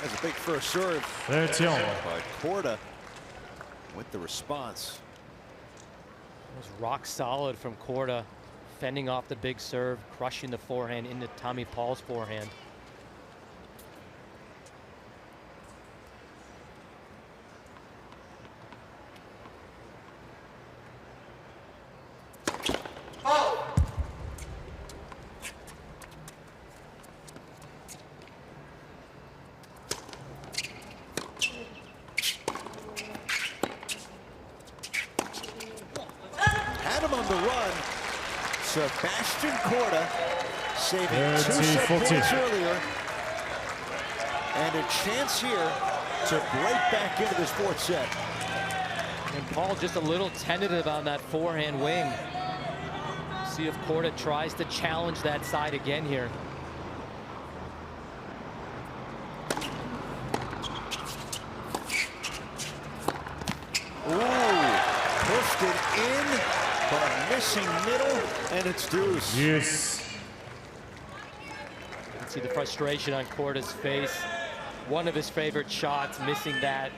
That's a big first serve. 30 on. But Corda with the response. It was rock solid from Corda, fending off the big serve, crushing the forehand into Tommy Paul's forehand. On the run, Sebastian Korda saving 2 set 40. points earlier, and a chance here to break back into this 4th set. And Paul just a little tentative on that forehand wing. See if Korda tries to challenge that side again here. Ooh, pushed it in. But a missing middle, and it's deuce. Yes. You can see the frustration on Korda's face. One of his favorite shots, missing that.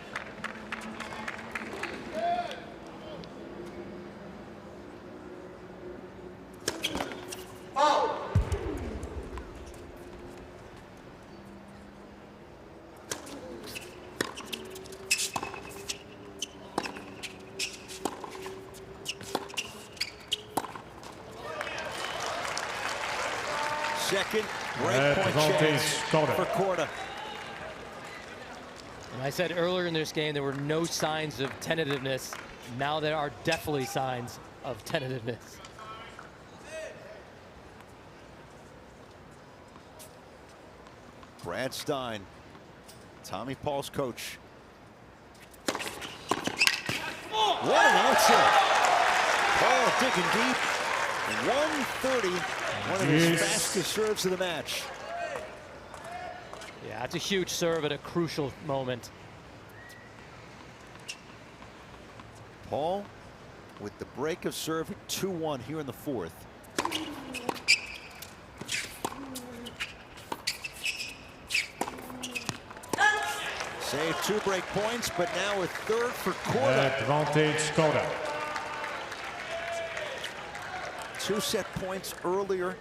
Second break point chance for Corda. And I said earlier in this game there were no signs of tentativeness. Now there are definitely signs of tentativeness. Brad Stein, Tommy Paul's coach. What an answer. Paul digging deep. 130, one of his fastest serves of the match. Yeah, it's a huge serve at a crucial moment. Paul with the break of serve at 2-1 here in the fourth. Saved 2 break points, but now a third for Corda. Advantage Corda. 2 set points earlier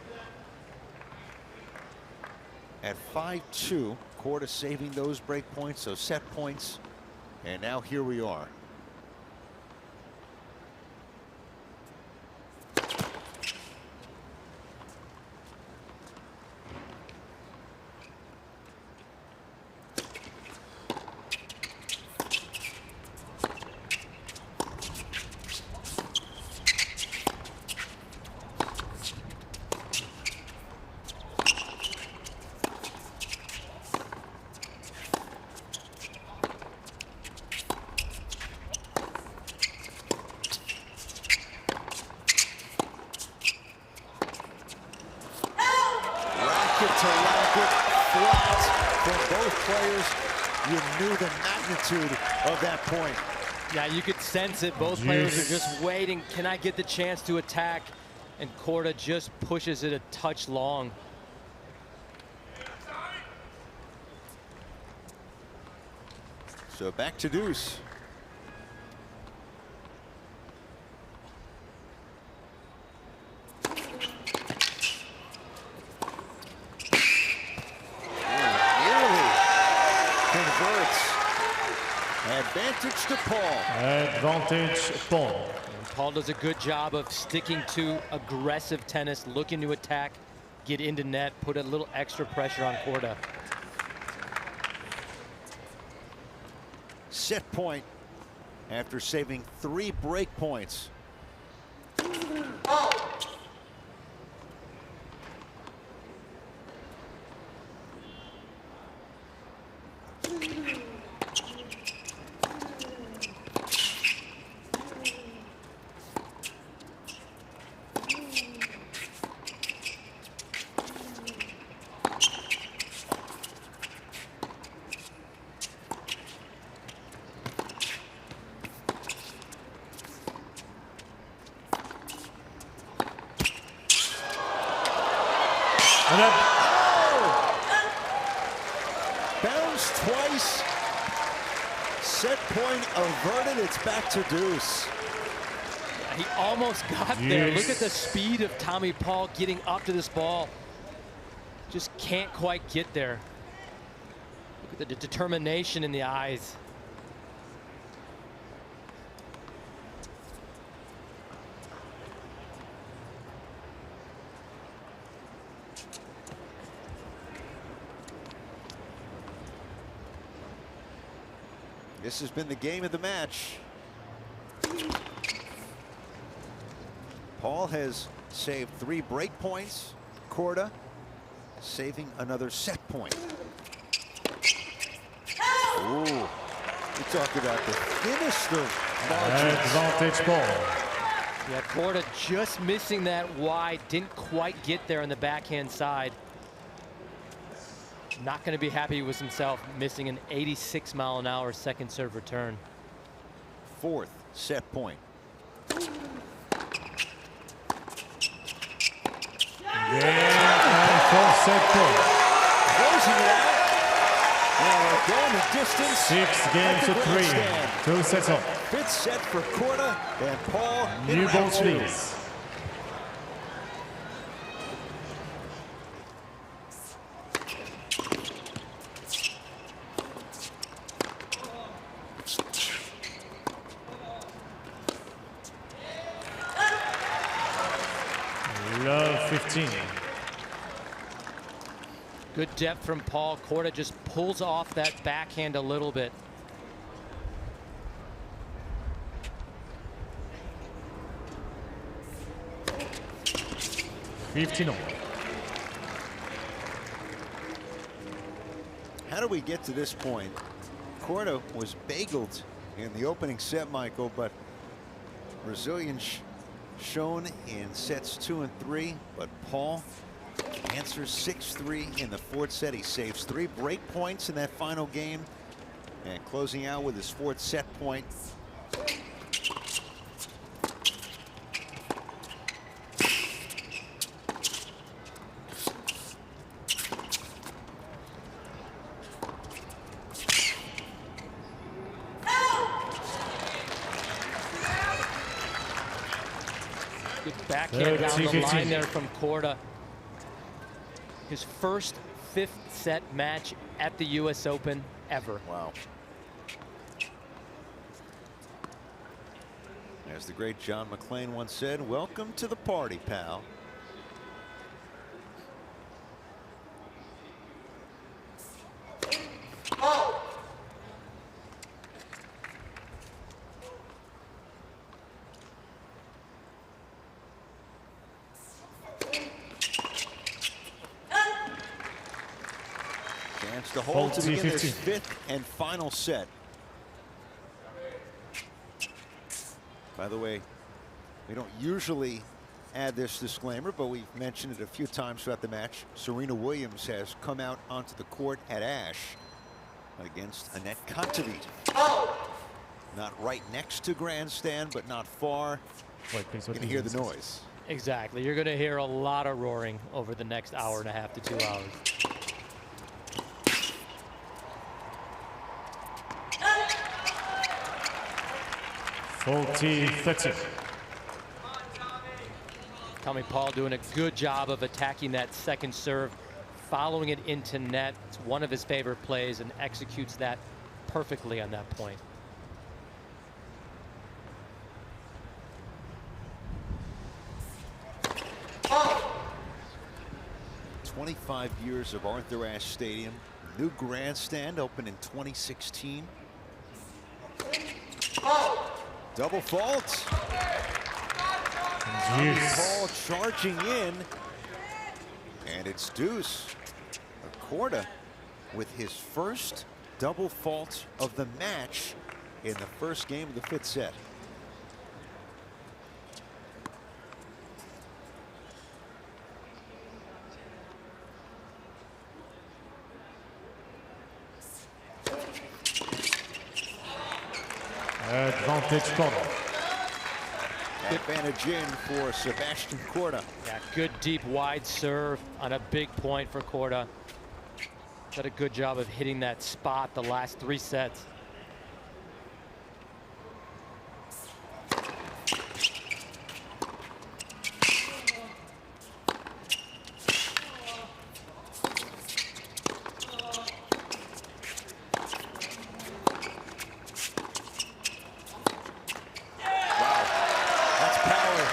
at 5-2. Corda saving those break points, so set points. And now here we are. To racket, flat from both players. You knew the magnitude of that point. Yeah, you could sense it. Both players are just waiting. Can I get the chance to attack? And Corda just pushes it a touch long. So back to deuce. Advantage to Paul. Advantage Paul. And Paul does a good job of sticking to aggressive tennis, looking to attack, get into net, put a little extra pressure on Corda. Set point after saving 3 break points. Bounced twice. Set point averted. It's back to deuce. He almost got there. Look at the speed of Tommy Paul getting up to this ball. Just can't quite get there. Look at the determination in the eyes. This has been the game of the match. Paul has saved 3 break points. Corda saving another set point. Ooh, we talked about the thinnest of margins. Advantage Paul. Yeah, Corda just missing that wide, didn't quite get there on the backhand side. Not going to be happy with himself, missing an 86-mile-an-hour second serve return. 4th set point. Yeah, 4th set point. Closing it out. And going the distance. 6 games to 3. 2 sets up. 5th set for Corda and Paul. New balls, please. Love 15. Good depth from Paul. Corda just pulls off that backhand a little bit. 15-all. How do we get to this point? Corda was bageled in the opening set, Michael, but resilience shown in sets 2 and 3. But Paul answers 6-3 in the fourth set. He saves 3 break points in that final game, and closing out with his fourth set point. Good backhand down the line there from Corda. His first 5th set match at the US Open ever. Wow. As the great John McClain once said, welcome to the party, pal. Chance to hold to begin this 5th and final set. By the way, we don't usually add this disclaimer, but we've mentioned it a few times throughout the match. Serena Williams has come out onto the court at Ash against Annette Kontaveit. Not right next to grandstand, but not far. Wait, please, you can hear the noise. Exactly. You're going to hear a lot of roaring over the next hour and a half to 2 hours. Tommy Paul doing a good job of attacking that second serve, following it into net. It's one of his favorite plays and executes that perfectly on that point. Oh. 25 years of Arthur Ashe Stadium. New grandstand opened in 2016. Double fault. Paul charging in, and it's deuce. Corda with his first double fault of the match in the first game of the 5th set. Advantage Corda. Advantage in for Sebastian Korda. Yeah, good deep wide serve on a big point for Corda. Did a good job of hitting that spot the last 3 sets.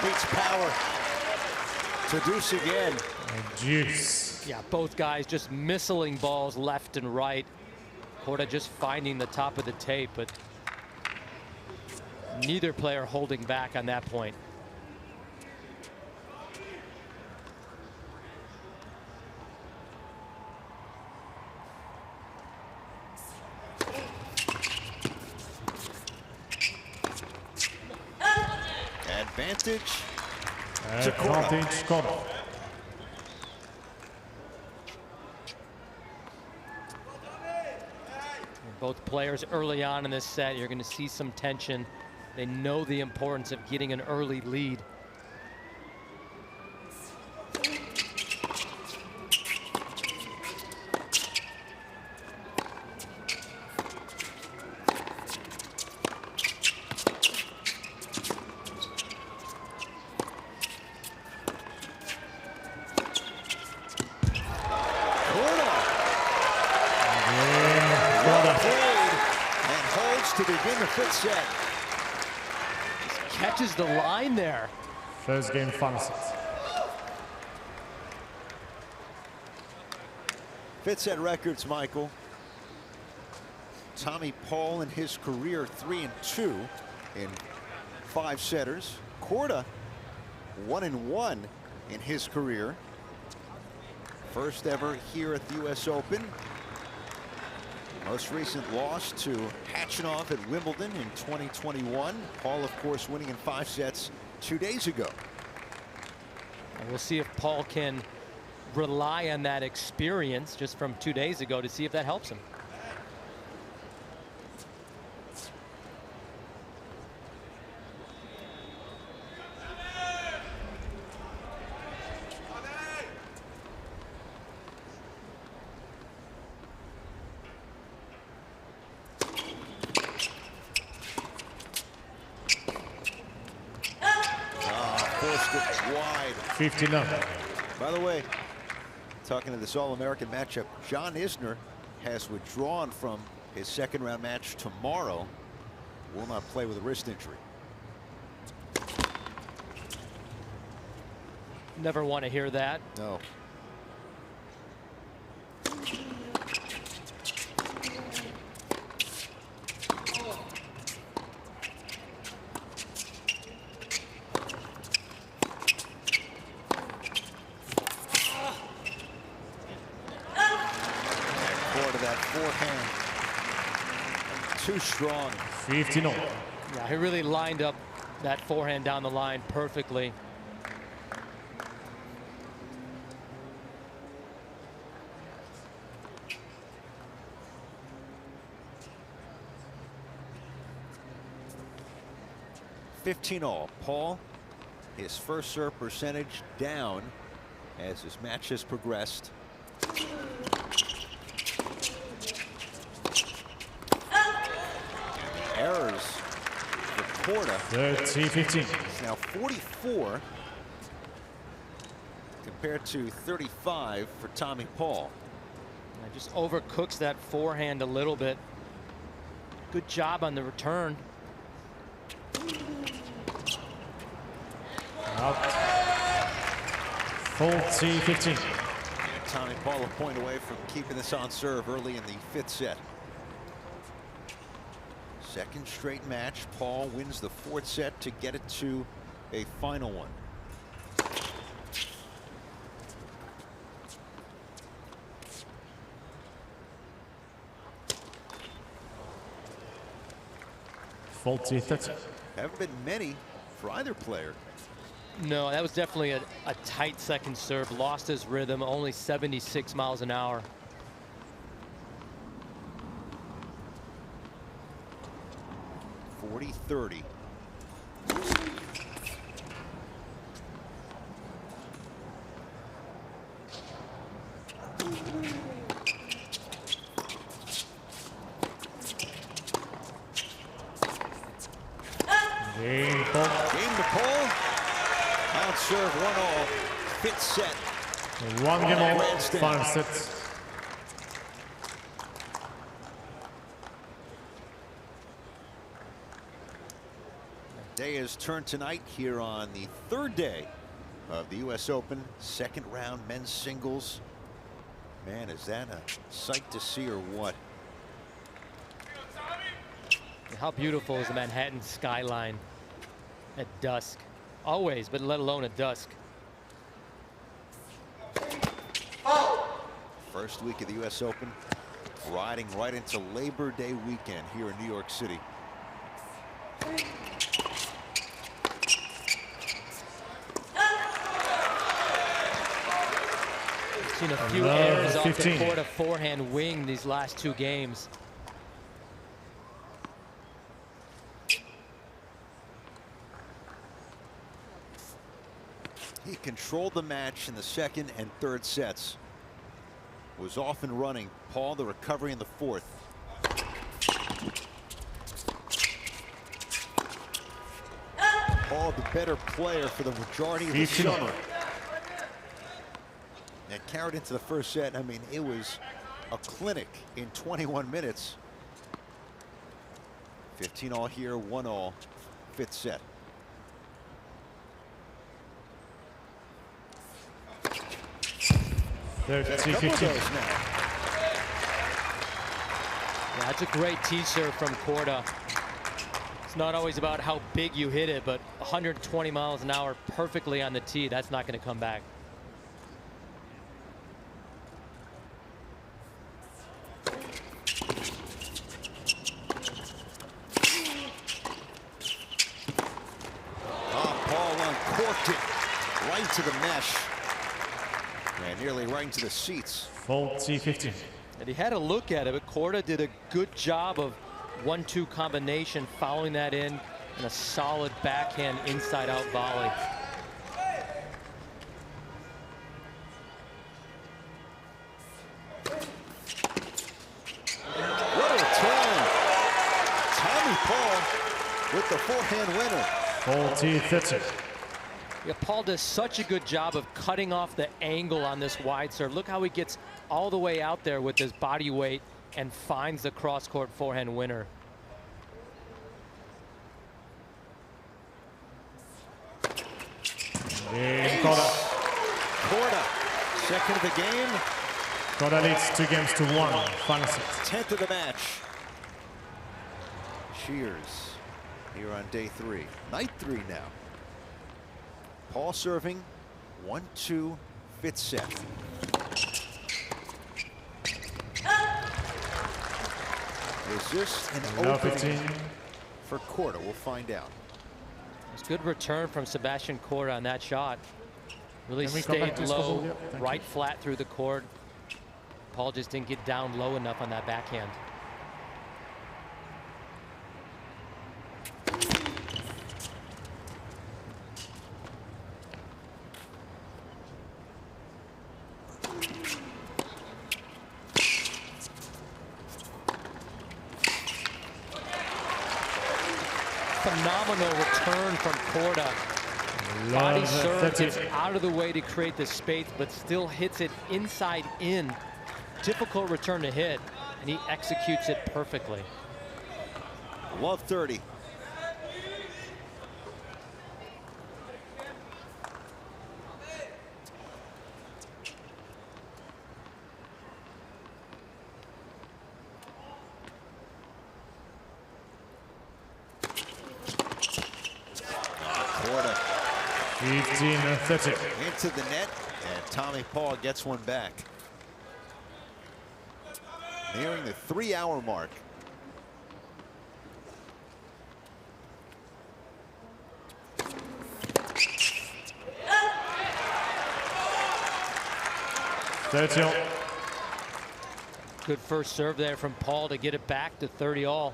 Beats power to deuce again. Deuce. Yeah, both guys just missiling balls left and right. Corda just finding the top of the tape, but neither player holding back on that point. Advantage to Corda. Both players early on in this set, you're going to see some tension. They know the importance of getting an early lead. To begin the 5th set. Just catches the line there. First game, final set. 5th set records, Michael. Tommy Paul in his career 3-2 in 5 setters. Corda 1-1 in his career. First ever here at the US Open. Most recent loss to Hatchinov at Wimbledon in 2021. Paul, of course, winning in 5 sets 2 days ago. And we'll see if Paul can rely on that experience just from 2 days ago to see if that helps him. Forced it wide. 59. By the way, talking to this All-American matchup, John Isner has withdrawn from his second-round match tomorrow. Will not play with a wrist injury. Never want to hear that. No. That forehand too strong. 15 all. Yeah, he really lined up that forehand down the line perfectly. $15 Paul, his first serve percentage down as his match has progressed. Errors for Corda. 30-15. It's now 44 compared to 35 for Tommy Paul. And just overcooks that forehand a little bit. Good job on the return. Out. 40-15. Tommy Paul a point away from keeping this on serve early in the 5th set. Second straight match. Paul wins the 4th set to get it to a final one. Haven't been many for either player. No, that was definitely a tight second serve. Lost his rhythm, only 76 miles an hour. .30. Game to Paul. Out serve 1-all. 5th set. 1 game all. 5 sets. Day is turned tonight here on the 3rd day of the US Open. 2nd round men's singles. Man, is that a sight to see or what? How beautiful is the Manhattan skyline at dusk? Always, but let alone at dusk. First week of the US Open, riding right into Labor Day weekend here in New York City. Seen a few errors off the Corda forehand wing these last 2 games. He controlled the match in the 2nd and 3rd sets. Was off and running. Paul, the recovery in the 4th. Paul, the better player for the majority of the summer. That carried into the 1st set. I mean, it was a clinic in 21 minutes. 15-all here, 1-all, 5th set. Yeah, that's a great tee serve from Corda. It's not always about how big you hit it, but 120 miles an hour perfectly on the tee, that's not going to come back. Paul uncorked it right to the mesh. And nearly right into the seats. Fault T15. And he had a look at it, but Corda did a good job of 1-2 combination, following that in, and a solid backhand inside-out volley. What a return! Tommy Paul with the forehand winner. Fault T13. Yeah, Paul does such a good job of cutting off the angle on this wide serve. Look how he gets all the way out there with his body weight and finds the cross-court forehand winner. Corda, second of the game. Corda leads 2-1. Final set. 10th of the match. Cheers here on day 3. Night 3 now. Paul serving 1-2 fifth set. Is this an opening for Corda? We'll find out. It's good return from Sebastian Korda on that shot. Really stayed low, right flat through the court. Paul just didn't get down low enough on that backhand. Phenomenal return from Corda. Body serve gets out of the way to create the space, but still hits it inside in. Difficult return to hit, and he executes it perfectly. Love 30. Corda 15-30. into the net, and Tommy Paul gets one back. Nearing the 3-hour mark. Good first serve there from Paul to get it back to 30 all.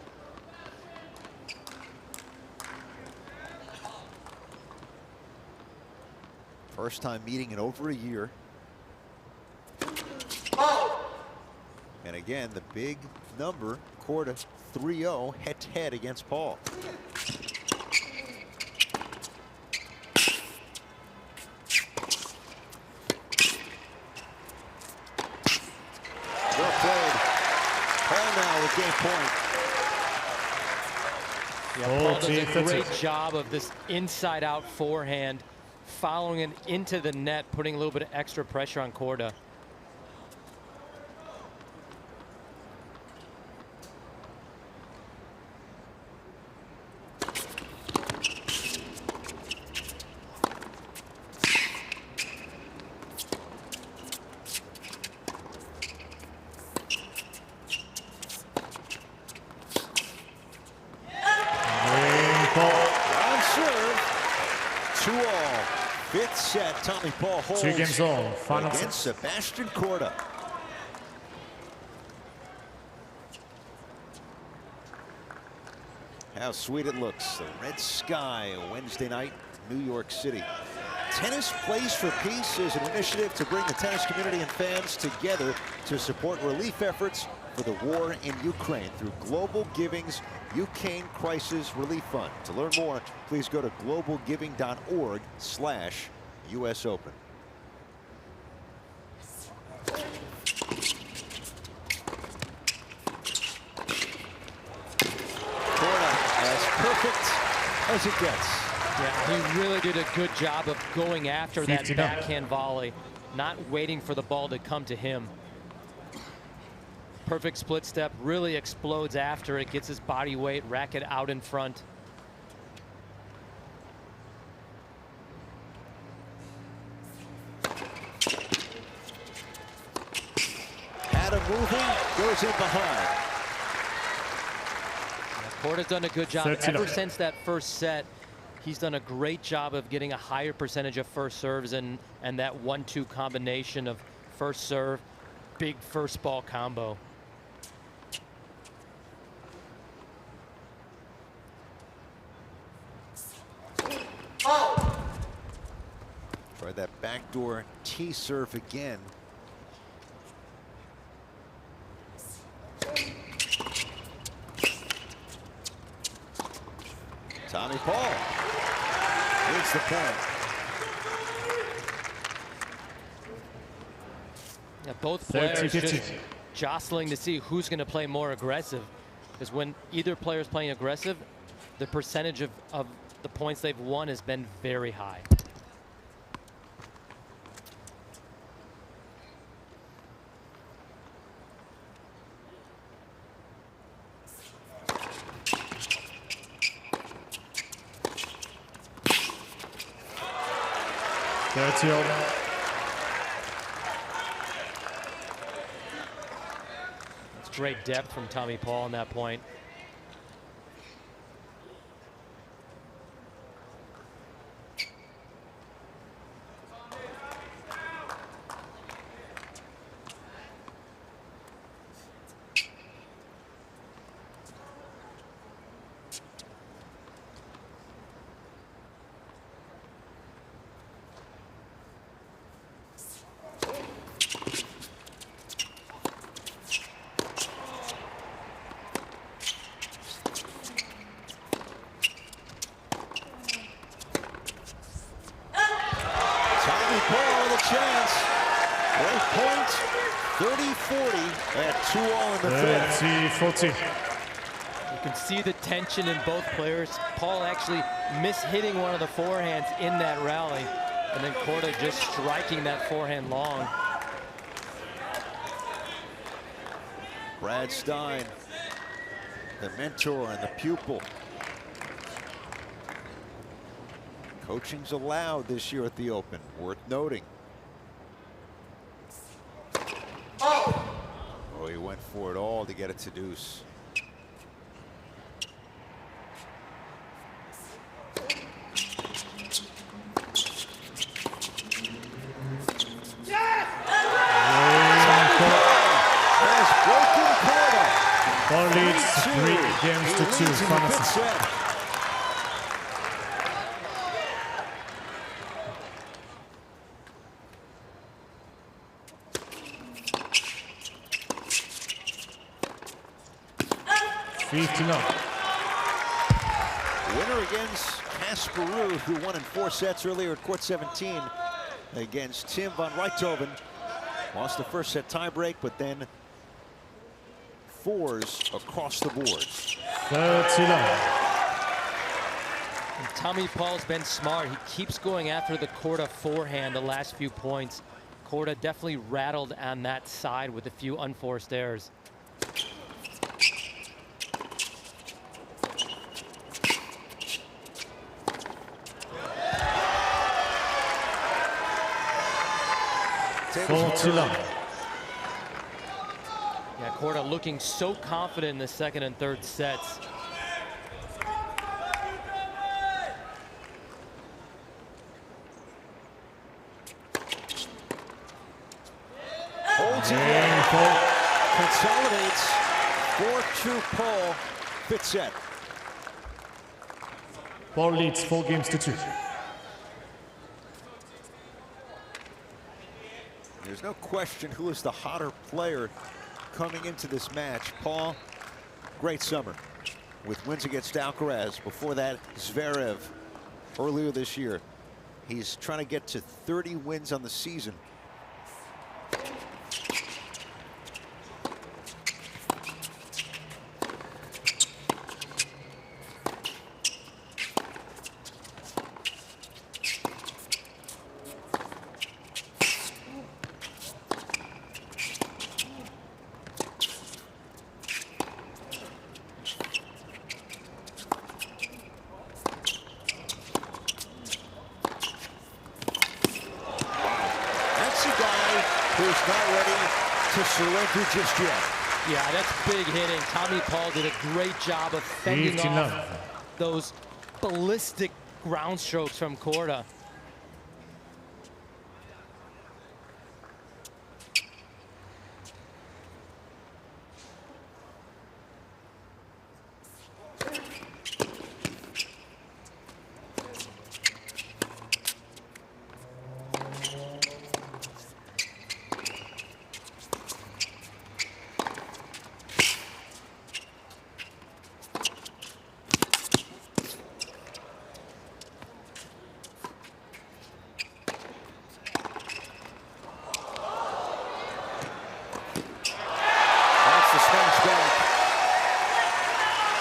First time meeting in over a year. And again, the big number, Corda 3-0 head-to-head against Paul. Well played. Paul now with game point. Yeah, Paul does a great job of this inside-out forehand, following it into the net, putting a little bit of extra pressure on Corda. On serve, 2-all. Fifth set, Tommy Paul holds 2 games all. Final against set. Sebastian Korda. How sweet it looks. The red sky, a Wednesday night, New York City. Tennis Plays for Peace is an initiative to bring the tennis community and fans together to support relief efforts for the war in Ukraine through Global Giving's Ukraine Crisis Relief Fund. To learn more, please go to globalgiving.org/US Open. Corda as perfect as it gets. Yeah, he really did a good job of going after that backhand volley, not waiting for the ball to come to him. Perfect split step, really explodes after it, gets his body weight, racket out in front. moving, goes in behind. Corda's done a good job 13. ever since that first set. He's done a great job of getting a higher percentage of first serves and that 1-2 combination of first serve, big first ball combo. Try that backdoor T serve again. Tommy Paul leads the point. Yeah, both players 30-50. just jostling to see who's going to play more aggressive. Because when either player is playing aggressive, the percentage of the points they've won has been very high. That's great depth from Tommy Paul on that point. Chance. Great point. 30-40 at 2-all in the fifth. 30-40. You can see the tension in both players. Paul actually mishitting one of the forehands in that rally, and then Corda just striking that forehand long. Brad Stein, the mentor and the pupil. Coaching's allowed this year at the Open, worth noting. Oh, he went for it all to get it to deuce. Has broken Corda. Paul leads 3 games to 2. Final set. 15 up. Winner against Casper Ruud, who won in 4 sets earlier at court 17 against Tim van Rijthoven. Lost the first set tiebreak, but then 4s across the board. 39. And Tommy Paul's been smart. He keeps going after the Corda forehand the last few points. Corda definitely rattled on that side with a few unforced errors. Yeah, Corda looking so confident in the second and third sets. Holds it in. Consolidates 4-2 Paul. 5th set. Paul leads 4 games to 2. There's no question who is the hotter player coming into this match. Paul, great summer with wins against Alcaraz. Before that, Zverev earlier this year. He's trying to get to 30 wins on the season. Who's not ready to surrender just yet. Yeah, that's big hitting. Tommy Paul did a great job of fending off those ballistic ground strokes from Corda.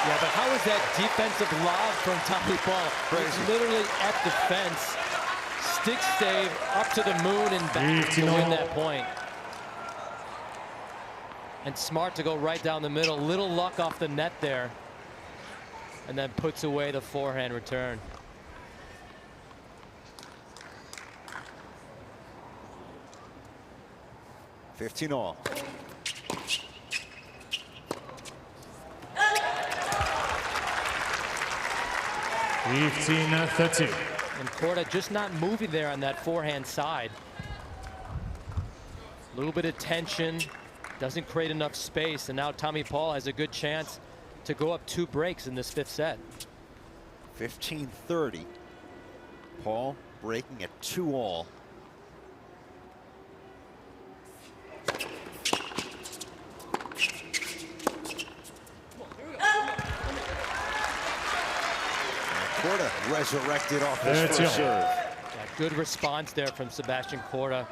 Yeah, but how is that defensive lob from Tommy Paul? It's literally at the fence. Stick save up to the moon and back to win that point. And smart to go right down the middle. Little luck off the net there. And then puts away the forehand return. $15 all. $15-13. And Corda just not moving there on that forehand side. A little bit of tension, doesn't create enough space, and now Tommy Paul has a good chance to go up 2 breaks in this 5th set. 15-30. Paul breaking at 2-all. Corda resurrected off his first serve. Yeah, good response there from Sebastian Korda.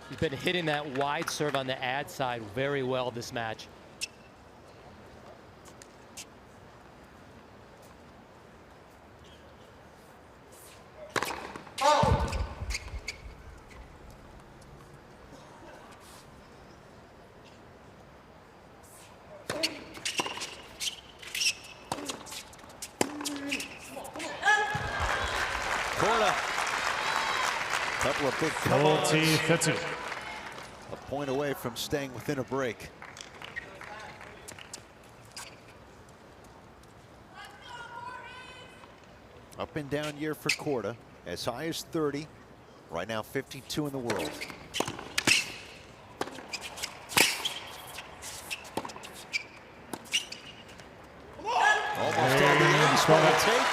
He's been hitting that wide serve on the ad side very well this match. Corda. Couple of big come-ons. 40-13. A point away from staying within a break. Up and down year for Corda. As high as 30. Right now 52 in the world. Almost on the ace, but will take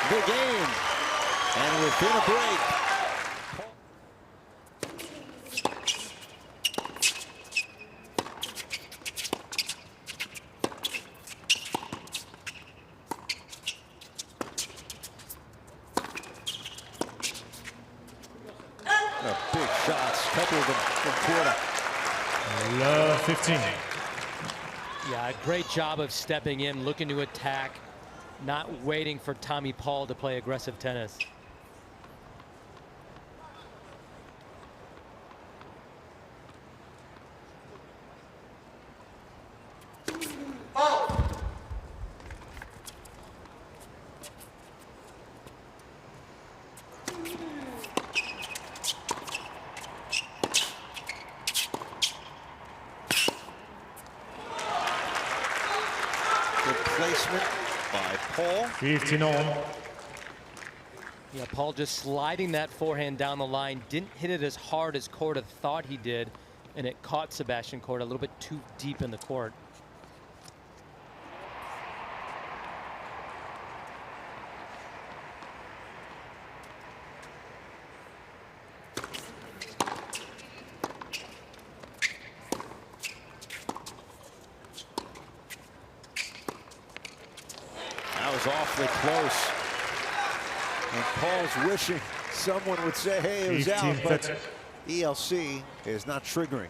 the game. And within a break. Big shots, couple of them from Corda. Love 15. Yeah, great job of stepping in, looking to attack, not waiting for Tommy Paul to play aggressive tennis. Placement by Paul. 15-all. Yeah, Paul just sliding that forehand down the line. Didn't hit it as hard as Corda thought he did, and it caught Sebastian Korda a little bit too deep in the court. That was awfully close. And Paul's wishing someone would say, hey, it was out, but ELC is not triggering.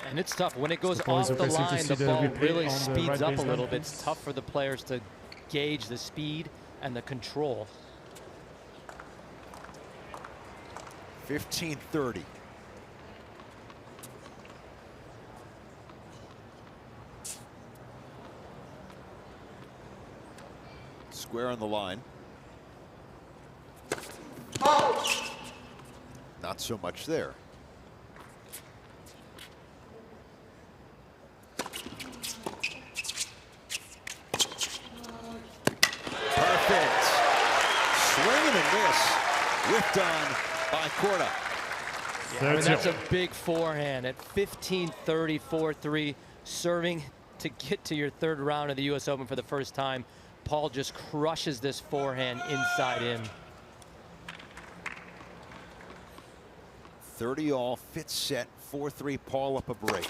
And it's tough. When it goes off the line, the ball really speeds up a little bit. It's tough for the players to gauge the speed and the control. 15-30. Square on the line. Not so much there. Whipped on by Corda. Yeah, I mean, that's a big forehand at 15-30, 4-3, serving to get to your third round of the U.S. Open for the first time. Paul just crushes this forehand inside in. 30 all, fifth set, 4-3. Paul up a break.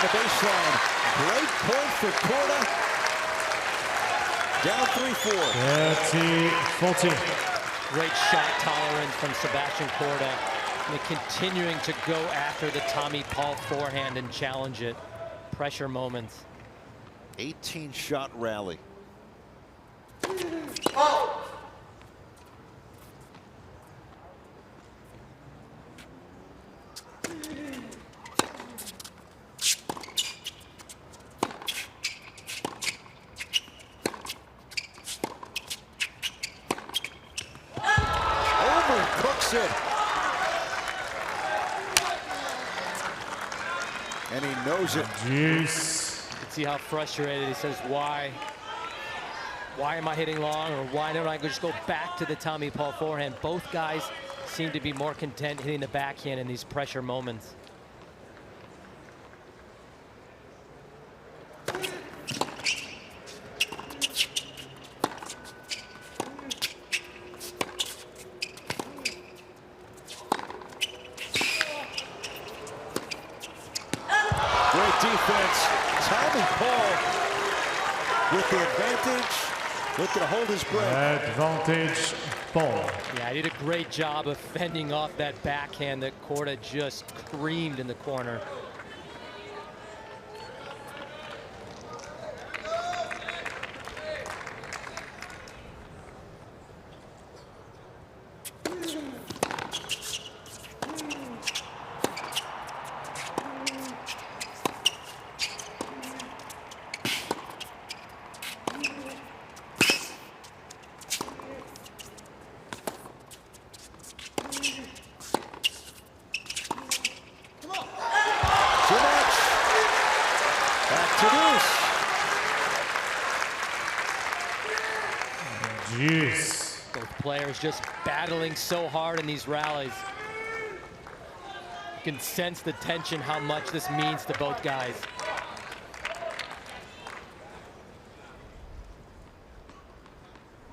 Baseline. Great point for Corda. Down 3-4. 30-14. Great shot tolerance from Sebastian Korda. And continuing to go after the Tommy Paul forehand and challenge it. Pressure moments. 18-shot rally. It. And he knows it. Jeez. You can see how frustrated he says, why am I hitting long, or why don't I just go back to the Tommy Paul forehand? Both guys seem to be more content hitting the backhand in these pressure moments. Defense. Tommy Paul with the advantage. Looking to hold his breath. Advantage Paul. Yeah, he did a great job of fending off that backhand that Corda just creamed in the corner. Jeez. Both players just battling so hard in these rallies. You can sense the tension, how much this means to both guys.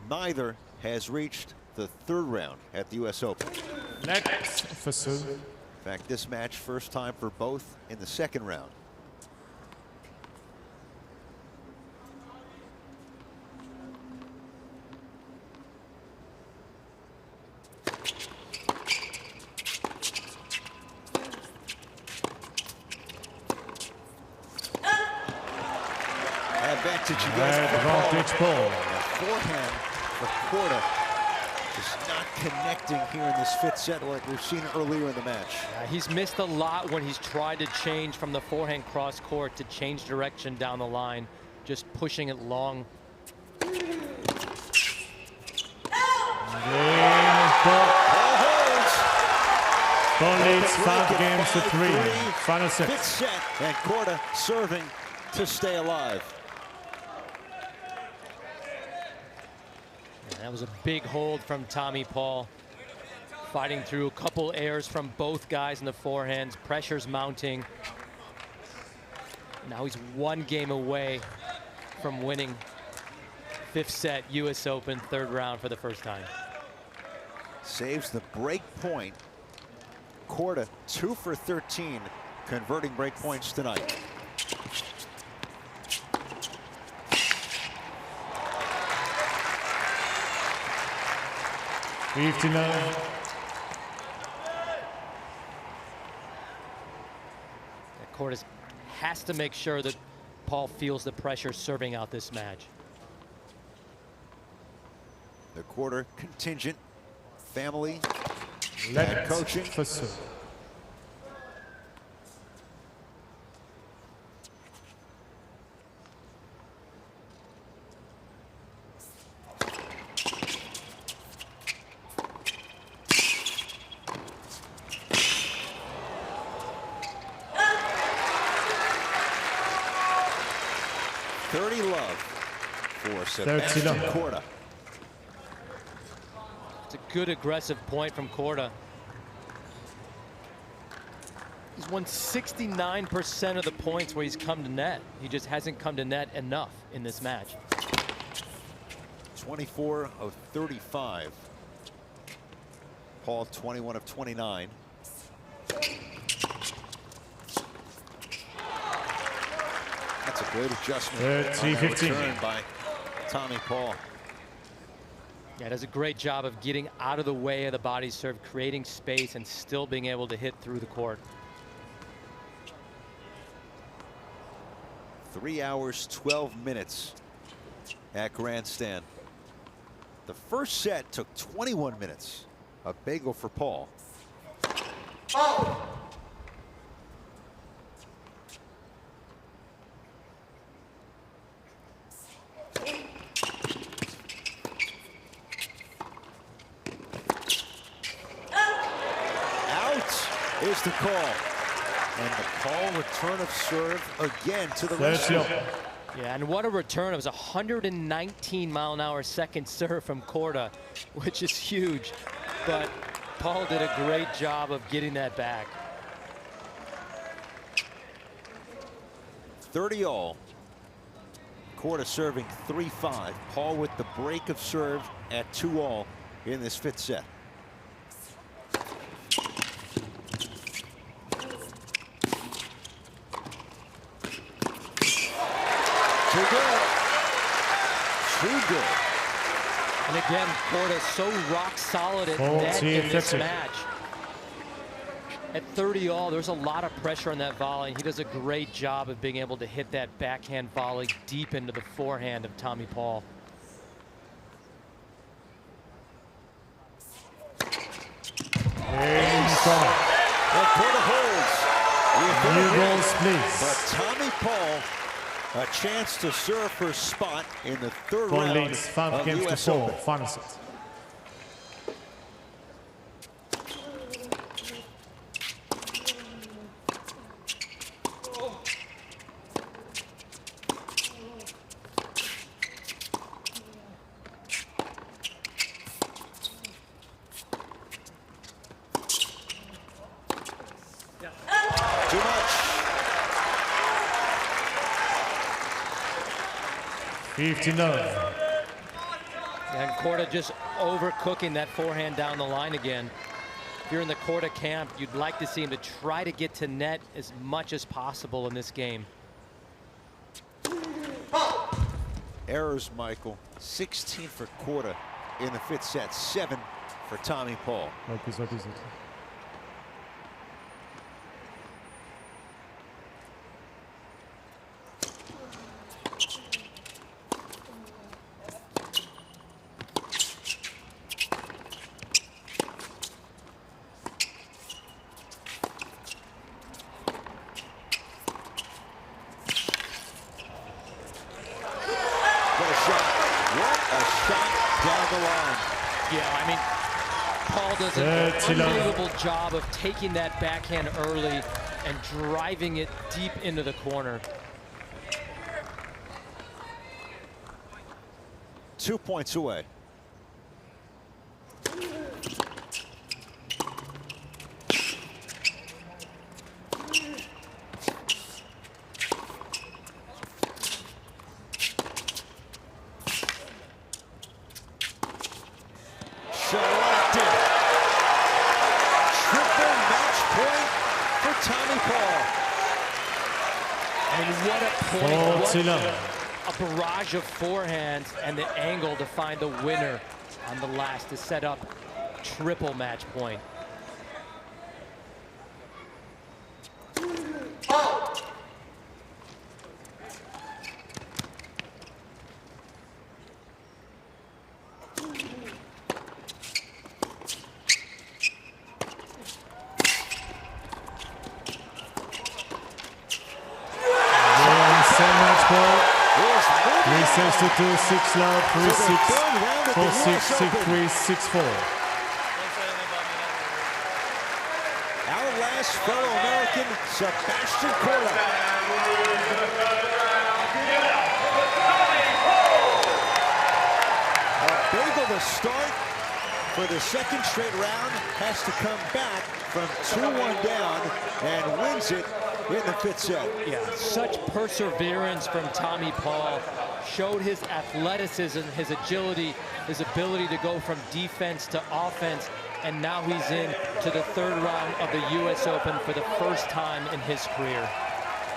Neither has reached the third round at the U.S. Open. Next for Sue. In fact, this match first time for both in the second round. Advantage Paul. Forehand for Corda is not connecting here in this fifth set like we've seen earlier in the match. He's missed a lot when he's tried to change from the forehand cross court to change direction down the line, just pushing it long. Paul leads 5 games to 3. Final set. Fifth set, and Corda serving to stay alive. That was a big hold from Tommy Paul. Fighting through a couple airs from both guys in the forehands. Pressure's mounting. Now he's 1 game away from winning fifth set U.S. Open third round for the first time. Saves the break point. Corda 2 for 13, converting break points tonight. Corda has to make sure that Paul feels the pressure serving out this match. The Corda contingent, family, Left coaching. for serve. Love for Sebastian Korda. It's a good aggressive point from Corda. He's won 69% of the points where he's come to net. He just hasn't come to net enough in this match. 24 of 35. Paul 21 of 29. That's a great adjustment on that return by Tommy Paul. Yeah, does a great job of getting out of the way of the body serve, creating space, and still being able to hit through the court. 3 hours, 12 minutes at Grandstand. The first set took 21 minutes. A bagel for Paul. Is the call. And the call, return of serve again to the rescue. Yeah, and what a return. It was 119-mile-an-hour second serve from Corda, which is huge. But Paul did a great job of getting that back. 30 all. Corda serving 3-5. Paul with the break of serve at 2 all in this 5th set. Too good. Too good. And again, Corda so rock solid at net in this match. At 30 all, there's a lot of pressure on that volley. He does a great job of being able to hit that backhand volley deep into the forehand of Tommy Paul. Well, Corda holds. New balls, please. But Tommy Paul, a chance to serve for spot in the 3rd round leads 5 of games US to 4. Open. Final set. Too much. 59. And Corda just overcooking that forehand down the line again. If you're in the Corda camp, you'd like to see him to try to get to net as much as possible in this game. Errors, Michael. 16 for Corda in the 5th set. 7 for Tommy Paul. What is it? Down the line. Yeah, I mean, Paul does an unbelievable job of taking that backhand early and driving it deep into the corner. 2 points away. Tommy Paul. And what a point. What a barrage of forehands and the angle to find the winner on the last to set up triple match point. Paul. is moving 3 sets to 2, 6 love, 3 to the 6, third round of 4 the 6, US 6 Open. 3, 6 4. Our last fellow American, Sebastian Korda. A bagel to start for the second straight round. Has to come back from 2-1 down and wins it in the fifth set. Yeah, such perseverance from Tommy Paul. Showed his athleticism, his agility, his ability to go from defense to offense. And now he's in to the third round of the US Open for the first time in his career.